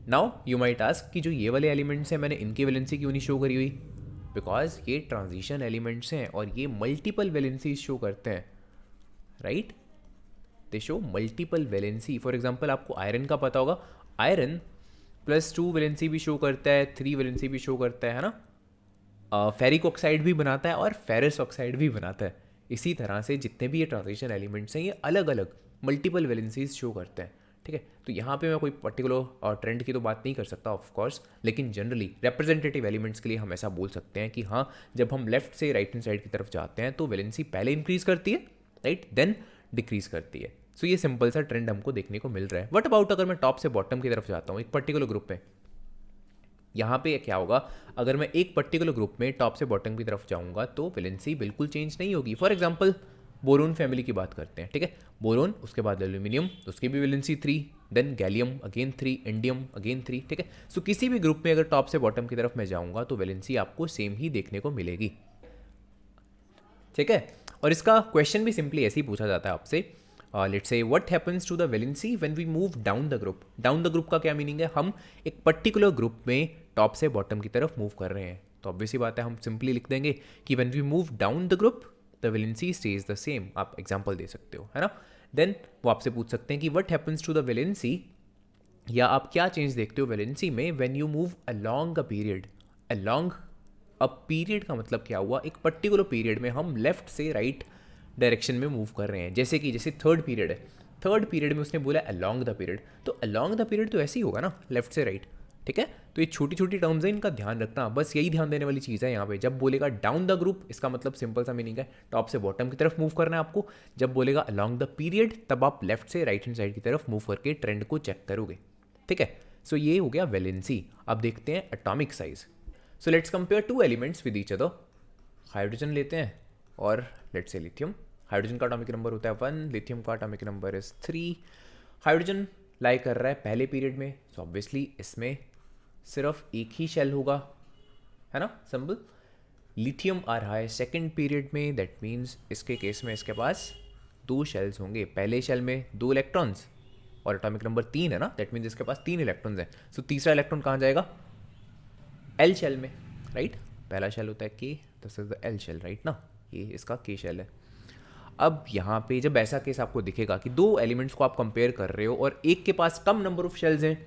नाउ यू माइट आस्क कि जो ये वाले एलिमेंट्स हैं मैंने इनकी वैलेंसी क्यों नहीं शो करी हुई? बिकॉज ये ट्रांजिशन एलिमेंट्स हैं और ये मल्टीपल वैलेंसी शो करते हैं, right, they show multiple valency. For example आपको आयरन का पता होगा, आयरन +2 वैलेंसी भी शो करता है, 3 वैलेंसी भी शो करता है ना। फेरिक ऑक्साइड भी बनाता है और फेरस ऑक्साइड भी बनाता है। इसी तरह से जितने भी ये ट्रांजिशन एलिमेंट्स हैं ये अलग अलग मल्टीपल वैलेंसीज शो करते हैं, ठीक है। तो यहाँ पे मैं कोई पर्टिकुलर ट्रेंड की तो बात नहीं कर सकता ऑफ कोर्स, लेकिन जनरली रिप्रेजेंटेटिव एलिमेंट्स के लिए हम ऐसा बोल सकते हैं कि हाँ, जब हम लेफ्ट से राइट हैंड साइड की तरफ जाते हैं तो वैलेंसी पहले इंक्रीज करती है, राइट, देन डिक्रीज करती है। सो ये सिंपल सा ट्रेंड हमको देखने को मिल रहा है। व्हाट अबाउट अगर मैं टॉप से बॉटम की तरफ जाता हूँ एक पर्टिकुलर ग्रुप में, यहाँ पे क्या होगा? अगर मैं एक पर्टिकुलर ग्रुप में टॉप से बॉटम की तरफ जाऊँगा तो वैलेंसी बिल्कुल चेंज नहीं होगी। फॉर एग्जाम्पल बोरोन फैमिली की बात करते हैं, ठीक है, बोरोन, उसके बाद एल्यूमिनियम, उसकी भी valency 3, then gallium again 3, indium again 3, ठीक है। सो किसी भी ग्रुप में अगर टॉप से बॉटम की तरफ मैं जाऊँगा तो वैलेंसी आपको सेम ही देखने को मिलेगी, ठीक है। और इसका क्वेश्चन भी सिंपली ऐसे ही पूछा जाता है आपसे, let's say what happens to the valency when we move down the group. Down the group का क्या मीनिंग है? हम एक पर्टिकुलर ग्रुप में टॉप से बॉटम की तरफ मूव कर रहे हैं, तो ऑब्वियसली बात है हम सिंपली लिख देंगे कि when we move down the group the valency stays the same. आप एग्जांपल दे सकते हो, है ना। देन वो आपसे पूछ सकते हैं कि what happens to the valency, या आप क्या चेंज देखते हो वैलेंसी में when you move along a period. Along a period का मतलब क्या हुआ? एक पर्टिकुलर पीरियड में हम लेफ्ट से राइट डायरेक्शन में मूव कर रहे हैं। जैसे थर्ड पीरियड है, थर्ड पीरियड में उसने बोला अलोंग द पीरियड, तो अलोंग द पीरियड तो ऐसे ही होगा ना, लेफ्ट से राइट, ठीक है। तो ये छोटी छोटी टर्म्स हैं, इनका ध्यान रखना, बस यही ध्यान देने वाली चीज़ है यहाँ पे। जब बोलेगा डाउन द ग्रुप, इसका मतलब सिंपल सा मीनिंग है टॉप से बॉटम की तरफ मूव करना है आपको। जब बोलेगा अलोंग द पीरियड, तब आप लेफ्ट से राइट हैंड साइड की तरफ मूव करके ट्रेंड को चेक करोगे, ठीक है। सो ये हो गया वैलेंसी। अब देखते हैं atomic size. So let's compare two elements with each other. Hydrogen लेते हैं और लेट्स से लिथियम। हाइड्रोजन का एटॉमिक नंबर होता है 1, लिथियम का एटॉमिक नंबर इज 3। हाइड्रोजन लाई कर रहा है पहले पीरियड में, सो ऑब्वियसली इसमें सिर्फ एक ही शेल होगा, है ना, सिंपल। लिथियम आ रहा है सेकेंड पीरियड में, दैट मीन्स इसके केस में इसके पास 2 शेल्स होंगे। पहले शेल में 2 इलेक्ट्रॉन्स और एटॉमिक नंबर 3 है ना, दैट मीन्स इसके पास 3 इलेक्ट्रॉन्स हैं। सो तीसरा इलेक्ट्रॉन कहाँ जाएगा? एल शेल में, राइट। पहला शेल होता है के, this is the L shell, right ना, ये इसका के शेल है। अब यहाँ पे जब ऐसा केस आपको दिखेगा कि 2 एलिमेंट्स को आप कंपेयर कर रहे हो और एक के पास कम नंबर ऑफ शेल्स हैं,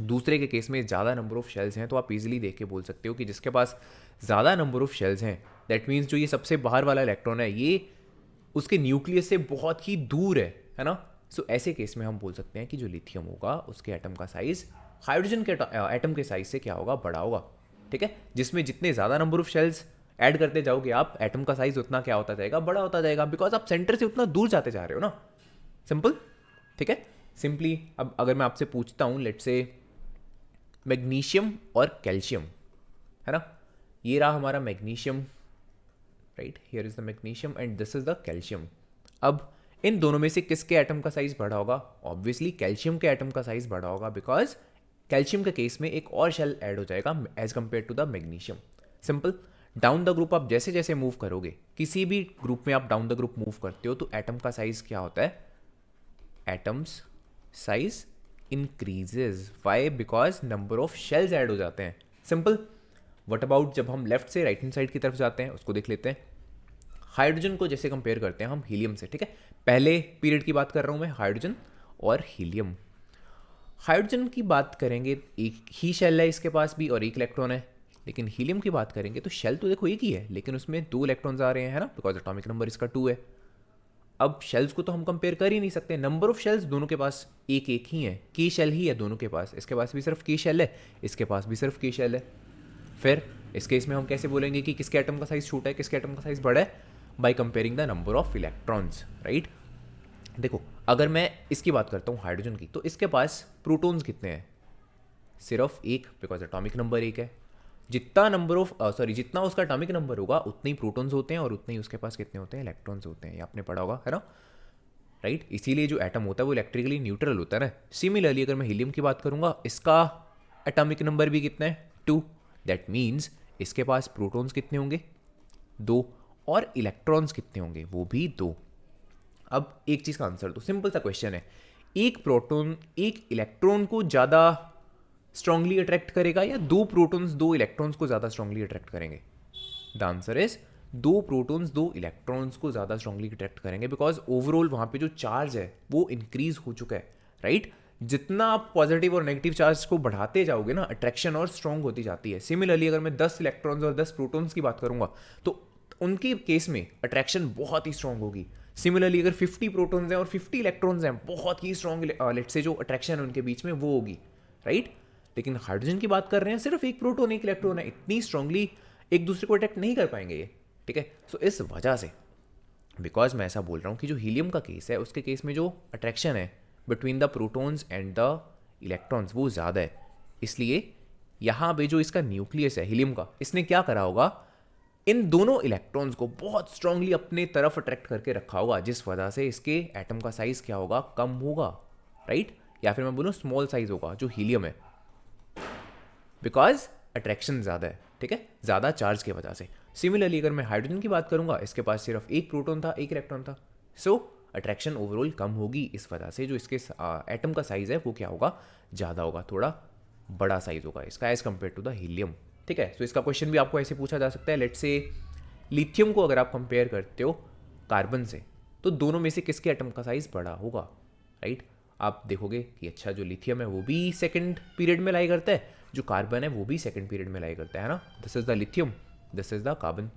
दूसरे के केस में ज़्यादा नंबर ऑफ शेल्स हैं, तो आप इजीली देख के बोल सकते हो कि जिसके पास ज़्यादा नंबर ऑफ शेल्स हैं, दैट मीन्स जो ये सबसे बाहर वाला इलेक्ट्रॉन है, ये उसके न्यूक्लियस से बहुत ही दूर है ना। सो ऐसे केस में हम बोल सकते हैं कि जो लिथियम होगा उसके एटम का साइज हाइड्रोजन के एटम के साइज से क्या होगा? बड़ा होगा, ठीक है। जिसमें जितने ज़्यादा नंबर ऑफ शेल्स ऐड करते जाओगे आप, एटम का साइज उतना क्या होता जाएगा? बड़ा होता जाएगा, बिकॉज आप सेंटर से उतना दूर जाते जा रहे हो ना, सिंपल, ठीक है। सिंपली अब अगर मैं आपसे पूछता हूँ, लेट्स से मैग्नीशियम और कैल्शियम, है ना, ये रहा हमारा magnesium, right, here is the magnesium and this is the calcium. अब इन दोनों में से किसके एटम का साइज बड़ा होगा? ऑब्वियसली कैल्शियम के एटम का साइज बड़ा होगा, बिकॉज कैल्शियम के केस में एक और शेल ऐड हो जाएगा as compare to the magnesium, simple. Down the group आप जैसे जैसे मूव करोगे, किसी भी ग्रुप में आप डाउन द ग्रुप मूव करते हो, तो एटम का साइज क्या होता है? Atoms size increases. Why? Because number of shells add हो जाते हैं, सिंपल। व्हाट अबाउट जब हम लेफ्ट से राइट हैंड साइड की तरफ जाते हैं, उसको देख लेते हैं। हाइड्रोजन को जैसे कंपेयर करते हैं हम हीलियम से, ठीक है। पहले पीरियड की बात कर रहा हूं मैं, हाइड्रोजन और हीलियम। हाइड्रोजन की बात करेंगे, एक ही शेल है इसके पास भी और एक इलेक्ट्रॉन है। लेकिन हीलियम की बात करेंगे तो शेल तो देखो एक ही है, लेकिन उसमें 2 इलेक्ट्रॉन्स आ रहे हैं, है ना, बिकॉज एटॉमिक नंबर इसका 2 है। अब शेल्स को तो हम कंपेयर कर ही नहीं सकते, नंबर ऑफ शेल्स दोनों के पास एक एक ही है, की शेल ही है दोनों के पास। इसके पास भी सिर्फ की शेल है, इसके पास भी सिर्फ की शेल है। फिर इस केस में हम कैसे बोलेंगे कि किसके एटम का साइज छोटा है, किसके एटम का साइज बड़ा है? By comparing the number of electrons, right. देखो अगर मैं इसकी बात करता हूँ हाइड्रोजन की, तो इसके पास प्रोटॉन्स कितने हैं? सिर्फ एक, बिकॉज एटॉमिक नंबर 1 है। जितना नंबर ऑफ जितना उसका एटॉमिक नंबर होगा उतने ही प्रोटॉन्स होते हैं और उतने ही उसके पास कितने होते हैं? इलेक्ट्रॉन्स होते हैं। ये आपने पढ़ा होगा, है ना, राइट। इसीलिए जो एटम होता है वो इलेक्ट्रिकली न्यूट्रल होता है ना। सिमिलरली अगर मैं हीलियम की बात करूंगा, इसका एटॉमिक नंबर भी कितना है? 2। दैट मीन्स इसके पास प्रोटॉन्स कितने होंगे? 2, और इलेक्ट्रॉन्स कितने होंगे? वो भी 2। अब एक चीज का आंसर दो, सिंपल सा क्वेश्चन है, एक प्रोटॉन एक इलेक्ट्रॉन को ज्यादा स्ट्रांगली अट्रैक्ट करेगा या 2 प्रोटॉन्स 2 इलेक्ट्रॉन्स को ज्यादा स्ट्रांगली अट्रैक्ट करेंगे? The answer is 2 protons 2 electrons को ज्यादा स्ट्रांगली अट्रैक्ट करेंगे, बिकॉज ओवरऑल वहां पे जो चार्ज है वो इंक्रीज हो चुका है, राइट। जितना आप पॉजिटिव और नेगेटिव चार्ज को बढ़ाते जाओगे ना, अट्रैक्शन और स्ट्रांग होती जाती है। सिमिलरली अगर मैं 10 इलेक्ट्रॉन्स और 10 प्रोटॉन्स की बात करूंगा, तो उनके केस में अट्रैक्शन बहुत ही स्ट्रांग होगी। सिमिलरली अगर 50 प्रोटॉन्स हैं और 50 इलेक्ट्रॉन्स हैं, बहुत ही स्ट्रांग लेट से जो अट्रैक्शन है उनके बीच में वो होगी, राइट। लेकिन हाइड्रोजन की बात कर रहे हैं, सिर्फ एक प्रोटॉन एक इलेक्ट्रॉन है, इतनी स्ट्रांगली एक दूसरे को अट्रैक्ट नहीं कर पाएंगे ये, ठीक है। सो इस वजह से, बिकॉज मैं ऐसा बोल रहा हूँ कि जो हीलियम का केस है, उसके केस में जो अट्रैक्शन है between the protons and the electrons वो ज़्यादा है, इसलिए यहाँ पे जो इसका न्यूक्लियस है हीलियम का, इसने क्या करा होगा? इन दोनों इलेक्ट्रॉन्स को बहुत स्ट्रांगली अपने तरफ अट्रैक्ट करके रखा होगा, जिस वजह से इसके एटम का साइज क्या होगा? कम होगा, राइट। या फिर मैं बोलूँ स्मॉल साइज होगा जो हीलियम है, बिकॉज अट्रैक्शन ज़्यादा है, ठीक है, ज़्यादा चार्ज की वजह से। सिमिलरली अगर मैं हाइड्रोजन की बात करूंगा, इसके पास सिर्फ एक प्रोटॉन था एक इलेक्ट्रॉन था, सो अट्रैक्शन ओवरऑल कम होगी। इस वजह से जो इसके एटम का साइज है वो क्या होगा? ज़्यादा होगा, थोड़ा बड़ा साइज होगा इसका as compare to the helium, ठीक है। सो इसका क्वेश्चन भी आपको ऐसे पूछा जा सकता है, लेट्स से लिथियम को अगर आप कंपेयर करते हो कार्बन से, तो दोनों में से किसके एटम का साइज बड़ा होगा, राइट। आप देखोगे कि अच्छा जो लिथियम है वो भी सेकंड पीरियड में लाई करता है, जो कार्बन है वो भी सेकंड पीरियड में लाई करता है ना। This is the lithium, this is the carbon.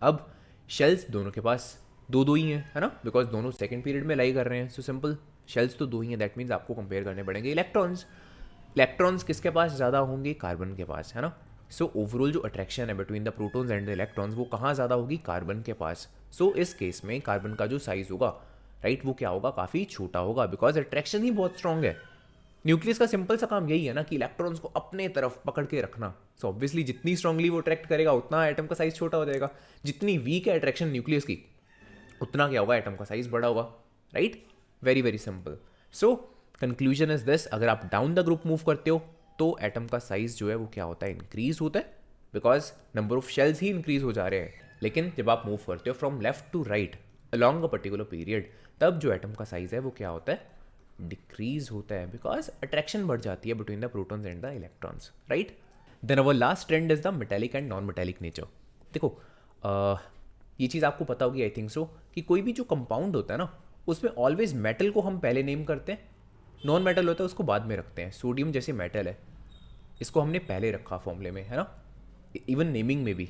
अब शेल्स दोनों के पास दो दो ही हैं, है ना, बिकॉज दोनों सेकंड पीरियड में लाई कर रहे हैं. सो सिंपल, शेल्स तो दो ही हैं. दैट मीन्स आपको कंपेयर करने पड़ेंगे इलेक्ट्रॉन्स. इलेक्ट्रॉन्स किसके पास ज़्यादा होंगे? कार्बन के पास, है ना. सो ओवरऑल जो अट्रैक्शन है between the protons and the electrons वो कहाँ ज़्यादा होगी? कार्बन के पास. सो इस केस में कार्बन का जो साइज होगा, राइट, वो क्या होगा? काफ़ी छोटा होगा, बिकॉज अट्रैक्शन ही बहुत स्ट्रांग है. न्यूक्लियस का सिंपल सा काम यही है ना कि इलेक्ट्रॉन्स को अपने तरफ पकड़ के रखना. सो ऑब्वियसली जितनी स्ट्रांगली वो अट्रैक्ट करेगा उतना एटम का साइज छोटा हो जाएगा. जितनी वीक है अट्रैक्शन न्यूक्लियस की उतना क्या होगा? एटम का साइज बड़ा होगा, right. Very very simple. So conclusion is this, अगर आप डाउन द ग्रुप मूव करते हो तो एटम का साइज जो है वो क्या होता है? इंक्रीज होता है, because number of shells he increase हो जा रहे हैं. लेकिन जब आप मूव करते हो from left to right along a particular period, तब जो एटम का साइज है वो क्या होता है? डिक्रीज होता है, बिकॉज अट्रैक्शन बढ़ जाती है between the protons and the electrons, right. Then our last trend is the metallic and non metallic nature. देखो ये चीज़ आपको पता होगी आई थिंक सो, कि कोई भी जो कंपाउंड होता है ना उसमें ऑलवेज मेटल को हम पहले नेम करते हैं, नॉन मेटल होता है उसको बाद में रखते हैं. सोडियम जैसे मेटल है, इसको हमने पहले रखा फॉर्मूले में, है ना, इवन नेमिंग में भी.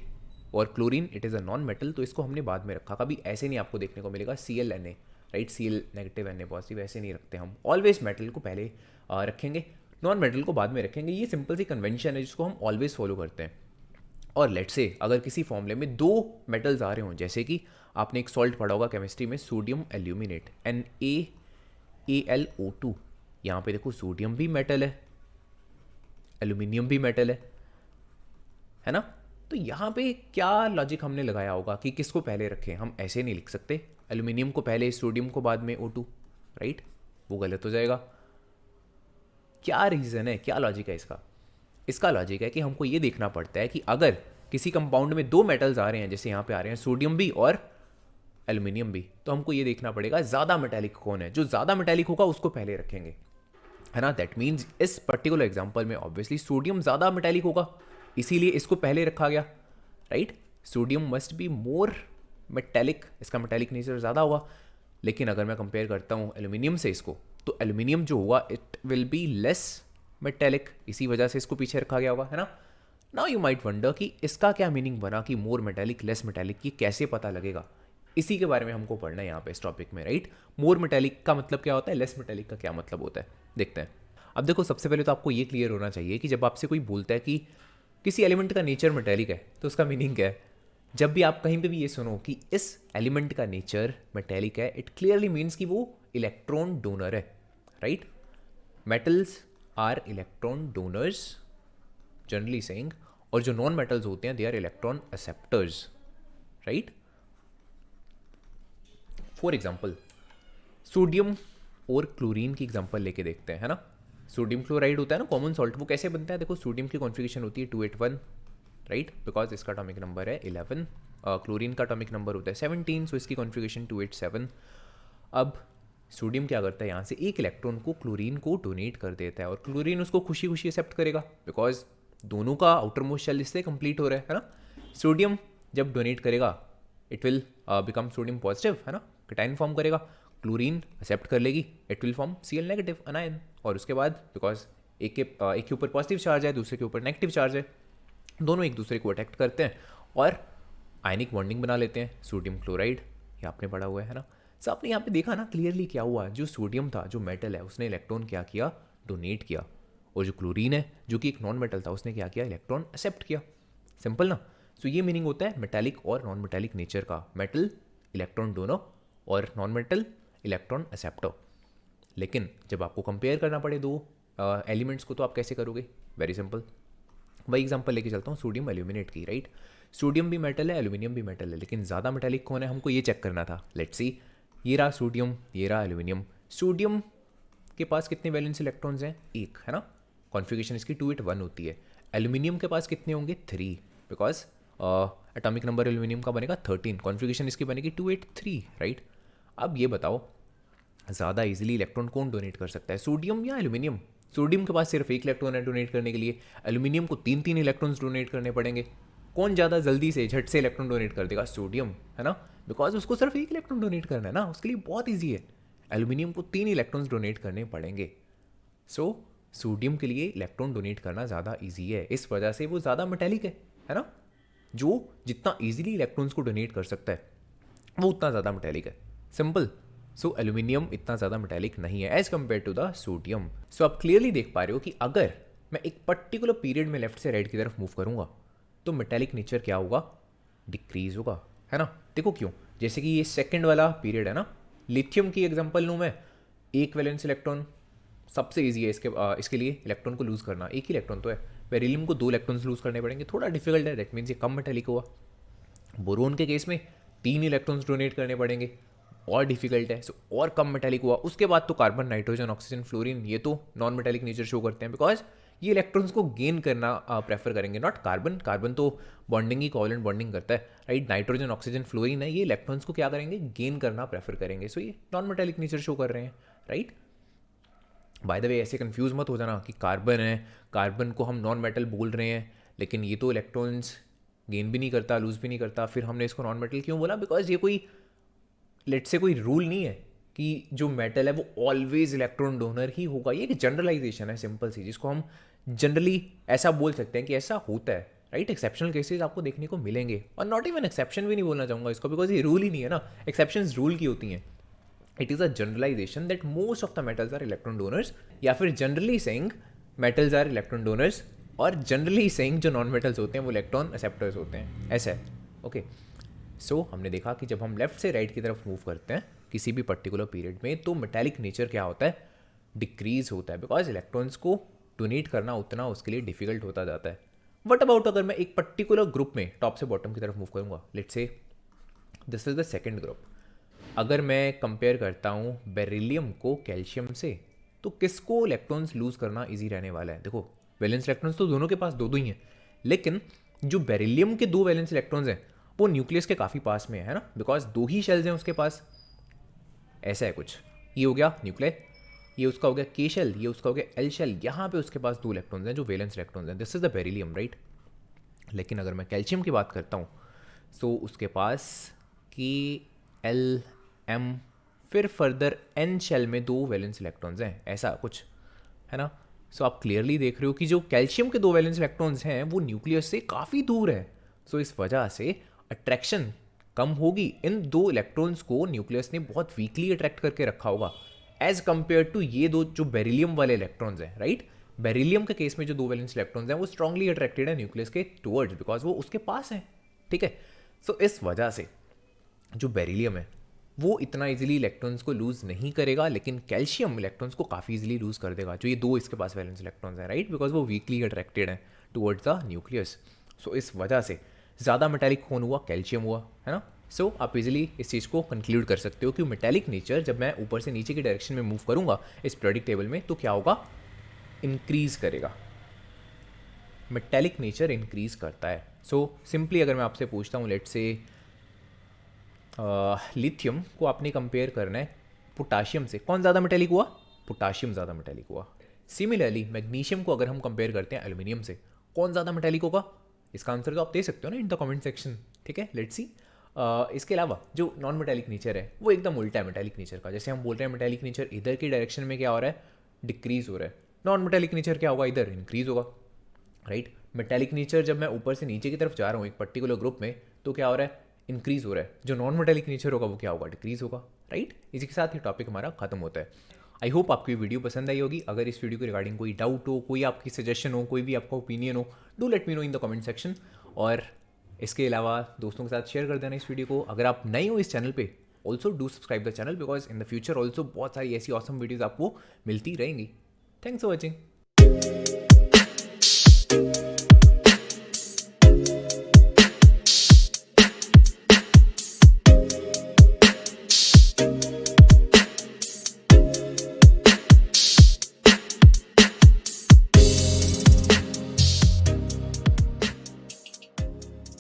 और chlorine it is a non metal, तो इसको हमने बाद में रखा. कभी ऐसे नहीं आपको देखने को मिलेगा ClNa, right, Cl negative Na positive, ऐसे नहीं रखते हम. ऑलवेज मेटल को पहले रखेंगे, नॉन मेटल को बाद में रखेंगे. ये सिंपल सी कन्वेंशन है जिसको हम ऑलवेज फॉलो करते हैं. और लेट्स से अगर किसी फॉर्मूले में दो मेटल्स आ रहे हों, जैसे कि आपने एक सॉल्ट पढ़ा होगा केमिस्ट्री में, सोडियम एल्यूमिनेट, NaAlO2. यहाँ पे देखो सोडियम भी मेटल है, एल्यूमिनियम भी मेटल है ना. तो यहाँ पे क्या लॉजिक हमने लगाया होगा कि किसको पहले रखें? हम ऐसे नहीं लिख सकते, एल्यूमिनियम को पहले, सोडियम को बाद में O2, राइट. वो गलत हो जाएगा. क्या रीज़न है, क्या लॉजिक है इसका? इसका लॉजिक है कि हमको ये देखना पड़ता है कि अगर किसी कंपाउंड में दो मेटल्स आ रहे हैं, जैसे यहाँ पे आ रहे हैं सोडियम भी और एल्यूमिनियम भी, तो हमको ये देखना पड़ेगा ज़्यादा मेटालिक कौन है. जो ज़्यादा मेटालिक होगा उसको पहले रखेंगे, है ना. दैट मीन्स इस पर्टिकुलर एग्जाम्पल में ऑब्वियसली सोडियम ज़्यादा मेटालिक होगा, इसीलिए इसको पहले रखा गया, right. Sodium must be more metallic, इसका मेटेलिक नेचर ज़्यादा होगा. लेकिन अगर मैं कंपेयर करता हूँ एल्यूमिनियम से इसको, तो एल्यूमिनियम जो होगा it will be less metallic, इसी वजह से इसको पीछे रखा गया होगा, है ना. नाउ यू माइट वंडर कि इसका क्या मीनिंग बना कि मोर मेटेलिक लेस मेटेलिक, ये कैसे पता लगेगा? इसी के बारे में हमको पढ़ना है यहाँ पे इस टॉपिक में, राइट. मोर मेटेलिक का मतलब क्या होता है, लेस मेटेलिक का क्या मतलब होता है, देखते हैं. अब देखो सबसे पहले तो आपको ये क्लियर होना चाहिए कि जब आपसे कोई बोलता है कि किसी एलिमेंट का नेचर मेटेलिक है, तो उसका मीनिंग क्या है? जब भी आप कहीं पे भी ये सुनो कि इस एलिमेंट का नेचर मेटेलिक है, इट क्लियरली मीन्स कि वो इलेक्ट्रॉन डोनर है, right. Metals are electron donors generally saying, और जो नॉन मेटल्स होते हैं they are electron acceptors, right. For example sodium और क्लोरीन की एग्जाम्पल लेके देखते हैं, है ना. सोडियम क्लोराइड होता है ना कॉमन सॉल्ट, वो कैसे बनता है? देखो सोडियम की कॉन्फ़िगरेशन होती है 281, राइट, बिकॉज इसका एटॉमिक नंबर है 11. क्लोरीन का एटॉमिक नंबर होता है 17, सो इसकी कॉन्फ़िगरेशन 287. अब सोडियम क्या करता है, यहाँ से एक इलेक्ट्रॉन को क्लोरीन को डोनेट कर देता है, और क्लोरीन उसको खुशी खुशी एक्सेप्ट करेगा, बिकॉज दोनों का आउटर मोस्ट शेल इससे कंप्लीट हो रहा है ना. सोडियम जब डोनेट करेगा it will become sodium positive, है ना, कैटायन फॉर्म करेगा. क्लोरीन एक्सेप्ट कर लेगी, it will form Cl negative अनायन. और उसके बाद बिकॉज एक के ऊपर पॉजिटिव चार्ज है, दूसरे के ऊपर नेगेटिव चार्ज है, दोनों एक दूसरे को अटैक्ट करते हैं और आयनिक बॉन्डिंग बना लेते हैं. सोडियम क्लोराइड, ये आपने पढ़ा हुआ है ना. सो आपने यहाँ पे देखा ना क्लियरली क्या हुआ, जो सोडियम था, जो मेटल है, उसने इलेक्ट्रॉन क्या किया, डोनेट किया. और जो क्लोरीन है, जो कि एक नॉन मेटल था, उसने क्या किया, इलेक्ट्रॉन एक्सेप्ट किया. सिंपल ना. सो ये मीनिंग होता है मेटालिक और नॉन मेटालिक नेचर का. मेटल इलेक्ट्रॉन डोनर और नॉन मेटल इलेक्ट्रॉन एक्सेप्टर. लेकिन जब आपको कंपेयर करना पड़े दो एलिमेंट्स को, तो आप कैसे करोगे? Very simple. वही एग्जांपल लेके चलता हूँ सोडियम एल्यूमिनेट की, राइट. सोडियम भी मेटल है, एल्यूमिनियम भी मेटल है, लेकिन ज़्यादा मेटालिक कौन है हमको ये चेक करना था. लेट्स सी, ये रहा सोडियम, ये रहा एल्यूमिनियम. सोडियम के पास कितने वैलेंस इलेक्ट्रॉन्स हैं? एक, है ना. कॉन्फ़िगरेशन इसकी 281 होती है. एल्यूमिनियम के पास कितने होंगे? 3, बिकॉज एटॉमिक नंबर एल्यूमिनियम का बनेगा 13, कॉन्फ़िगरेशन इसकी बनेगी 283, राइट. अब ये बताओ ज़्यादा इजीली इलेक्ट्रॉन कौन डोनेट कर सकता है, सोडियम या एल्यूमिनियम? सोडियम के पास सिर्फ एक इलेक्ट्रॉन है डोनेट करने के लिए, एल्यूमिनियम को 3 इलेक्ट्रॉन्स डोनेट करने पड़ेंगे. कौन ज़्यादा जल्दी से झट से इलेक्ट्रॉन डोनेट कर देगा? सोडियम, है ना, बिकॉज उसको सिर्फ एक इलेक्ट्रॉन डोनेट करना है ना, उसके लिए बहुत ईजी है. एल्यूमिनियम को 3 इलेक्ट्रॉन्स डोनेट करने पड़ेंगे. सो सोडियम के लिए इलेक्ट्रॉन डोनेट करना ज़्यादा ईजी है, इस वजह से वो ज़्यादा मेटेलिक है ना. जो जितना ईजिली इलेक्ट्रॉन्स को डोनेट कर सकता है वो उतना ज़्यादा मेटेलिक है, सिंपल। सो एल्यूमिनियम इतना ज़्यादा मेटेलिक नहीं है as compare to the sodium. So आप क्लियरली देख पा रहे हो कि अगर मैं एक पर्टिकुलर पीरियड में लेफ्ट से राइट की तरफ मूव करूँगा तो मेटेलिक नेचर क्या होगा, डिक्रीज होगा, है ना। देखो क्यों, जैसे कि ये सेकंड वाला पीरियड है ना, लिथियम की एग्जांपल लूँ मैं, एक वैलेंस इलेक्ट्रॉन सबसे ईजी है इसके लिए इलेक्ट्रॉन को लूज़ करना, एक ही इलेक्ट्रॉन तो है। बेरिलियम को 2 इलेक्ट्रॉन्स लूज़ करने पड़ेंगे, थोड़ा डिफिकल्ट है, दैट मीन्स ये कम मेटेलिक हुआ। बोरोन के केस में 3 इलेक्ट्रॉन्स डोनेट करने पड़ेंगे, और डिफिकल्ट है, सो और कम मेटेलिक हुआ। उसके बाद तो कार्बन, नाइट्रोजन, ऑक्सीजन, फ्लोरीन, ये तो नॉन मेटेलिक नेचर शो करते हैं बिकॉज ये इलेक्ट्रॉन्स को गेन करना प्रेफर करेंगे, नॉट कार्बन। कार्बन तो बॉन्डिंग ही कोवलेंट बॉन्डिंग करता है, राइट। नाइट्रोजन, ऑक्सीजन, फ्लोरीन है, ये इलेक्ट्रॉन्स को क्या करेंगे, गेन करना प्रेफर करेंगे। सो ये नॉन मेटेलिक नेचर शो कर रहे हैं, राइट। बाय द वे ऐसे कंफ्यूज मत हो जाना कि कार्बन है, कार्बन को हम नॉन मेटल बोल रहे हैं, लेकिन ये तो इलेक्ट्रॉन्स गेन भी नहीं करता, लूज भी नहीं करता, फिर हमने इसको नॉन मेटल क्यों बोला, बिकॉज ये कोई लेट से कोई रूल नहीं है कि जो मेटल है वो ऑलवेज इलेक्ट्रॉन डोनर ही होगा। ये एक जनरलाइजेशन है सिंपल सी, जिसको हम जनरली ऐसा बोल सकते हैं कि ऐसा होता है, राइट। एक्सेप्शनल केसेस आपको देखने को मिलेंगे, और नॉट इवन एक्सेप्शन भी नहीं बोलना चाहूँगा इसको, बिकॉज ये रूल ही नहीं है ना, एक्सेप्शंस रूल की होती हैं। It is a generalization that most of the metals are electron donors, या फिर generally saying metals are electron donors, और जनरली सेइंग जो नॉन मेटल्स होते हैं वो इलेक्ट्रॉन एक्सेप्टर्स होते हैं, ऐसा है, ओके। सो हमने देखा कि जब हम लेफ्ट से राइट की तरफ मूव करते हैं किसी भी पर्टिकुलर पीरियड में, तो मेटालिक नेचर क्या होता है, डिक्रीज होता है, बिकॉज इलेक्ट्रॉन्स को डोनेट करना उतना उसके लिए डिफिकल्ट होता जाता है। वट अबाउट अगर मैं एक पर्टिकुलर ग्रुप में टॉप से बॉटम की तरफ मूव करूँगा, let's say this is the second group. अगर मैं कंपेयर करता हूँ बेरिलियम को कैल्शियम से, तो किसको इलेक्ट्रॉन्स लूज करना ईजी रहने वाला है। देखो वैलेंस इलेक्ट्रॉन्स तो दोनों के पास दो ही हैं, लेकिन जो बेरिलियम के 2 वैलेंस इलेक्ट्रॉन्स हैं वो न्यूक्लियस के काफ़ी पास में है ना, बिकॉज 2 ही शेल्स हैं उसके पास, ऐसा है कुछ। ये हो गया न्यूक्लियर, ये उसका हो गया के शेल, ये उसका हो गया एल शेल, यहाँ पे उसके पास 2 इलेक्ट्रॉन्स हैं जो वैलेंस इलेक्ट्रॉन्स हैं, this is the beryllium, right. लेकिन अगर मैं कैल्शियम की बात करता हूँ तो उसके पास के एल एम, फिर फर्दर एन शेल में 2 वैलेंस इलेक्ट्रॉन्स हैं, ऐसा कुछ है ना। सो आप क्लियरली देख रहे हो कि जो कैल्शियम के 2 वैलेंस इलेक्ट्रॉन्स हैं वो न्यूक्लियस से काफ़ी दूर है। सो इस वजह से अट्रैक्शन कम होगी, इन 2 इलेक्ट्रॉन्स को न्यूक्लियस ने बहुत वीकली अट्रैक्ट करके रखा होगा एज कंपेयर टू ये 2 जो बेरिलियम वाले इलेक्ट्रॉन्स हैं, राइट। बेरिलियम के केस में जो 2 वैलेंस इलेक्ट्रॉन्स हैं वो स्ट्रांगली अट्रैक्टेड है न्यूक्लियस के टुवर्ड्स, बिकॉज वो उसके पास है, ठीक है। सो इस वजह से जो बेरिलियम है वो इतना इजीली इलेक्ट्रॉन्स को लूज़ नहीं करेगा, लेकिन कैल्शियम इलेक्ट्रॉन्स को काफ़ी इजीली लूज़ कर देगा, जो ये 2 इसके पास वैलेंस इलेक्ट्रॉन्स हैं, राइट, बिकॉज वो वीकली अट्रैक्टेड हैं टुवर्ड्स द न्यूक्लियस। सो इस वजह से ज़्यादा मेटालिक कौन हुआ, कैल्शियम हुआ, है ना। सो आप इजीली इस चीज़ को कंक्लूड कर सकते हो कि मेटालिक नेचर जब मैं ऊपर से नीचे की डायरेक्शन में मूव करूँगा इस पीरियोडिक टेबल में, तो क्या होगा, इंक्रीज करेगा, मेटालिक नेचर इंक्रीज करता है। सो सिंपली अगर मैं आपसे पूछता हूँ, लेट्स से लिथियम को आपने कंपेयर करना है पोटाशियम से, कौन ज़्यादा मेटेलिक हुआ, पोटाशियम ज़्यादा मेटेलिक हुआ। सिमिलरली मैग्नीशियम को अगर हम कंपेयर करते हैं एल्यूमिनियम से, कौन ज़्यादा मेटेलिक होगा, इसका आंसर तो आप दे सकते हो ना इन द कमेंट सेक्शन, ठीक है। Let's see. इसके अलावा जो नॉन मेटेलिक नेचर है वो एकदम उल्टा है मेटेलिक नेचर का। जैसे हम बोल रहे हैं मेटेलिक नेचर इधर की डायरेक्शन में क्या हो रहा है, डिक्रीज हो रहा है, नॉन मेटेलिक नेचर क्या होगा, इधर इंक्रीज होगा, राइट। मेटेलिक नेचर जब मैं ऊपर से नीचे की तरफ जा रहा हूँ एक पर्टिकुलर ग्रुप में, तो क्या हो रहा है, इंक्रीज हो रहा है। जो नॉन मेटेलिक नेचर होगा वो क्या होगा, डिक्रीज होगा, राइट। इसी के साथ ये टॉपिक हमारा खत्म होता है। आई होप आपको ये वीडियो पसंद आई होगी। अगर इस वीडियो के रिगार्डिंग कोई डाउट हो, कोई आपकी सजेशन हो, कोई भी आपका ओपिनियन हो, do let me know in the comment section. और इसके अलावा दोस्तों के साथ शेयर कर देना इस वीडियो को। अगर आप नए हो इस चैनल पे, also do subscribe the channel, because in the future also बहुत सारी ऐसी ऑसम वीडियोज़ आपको मिलती रहेंगी। Thanks for watching.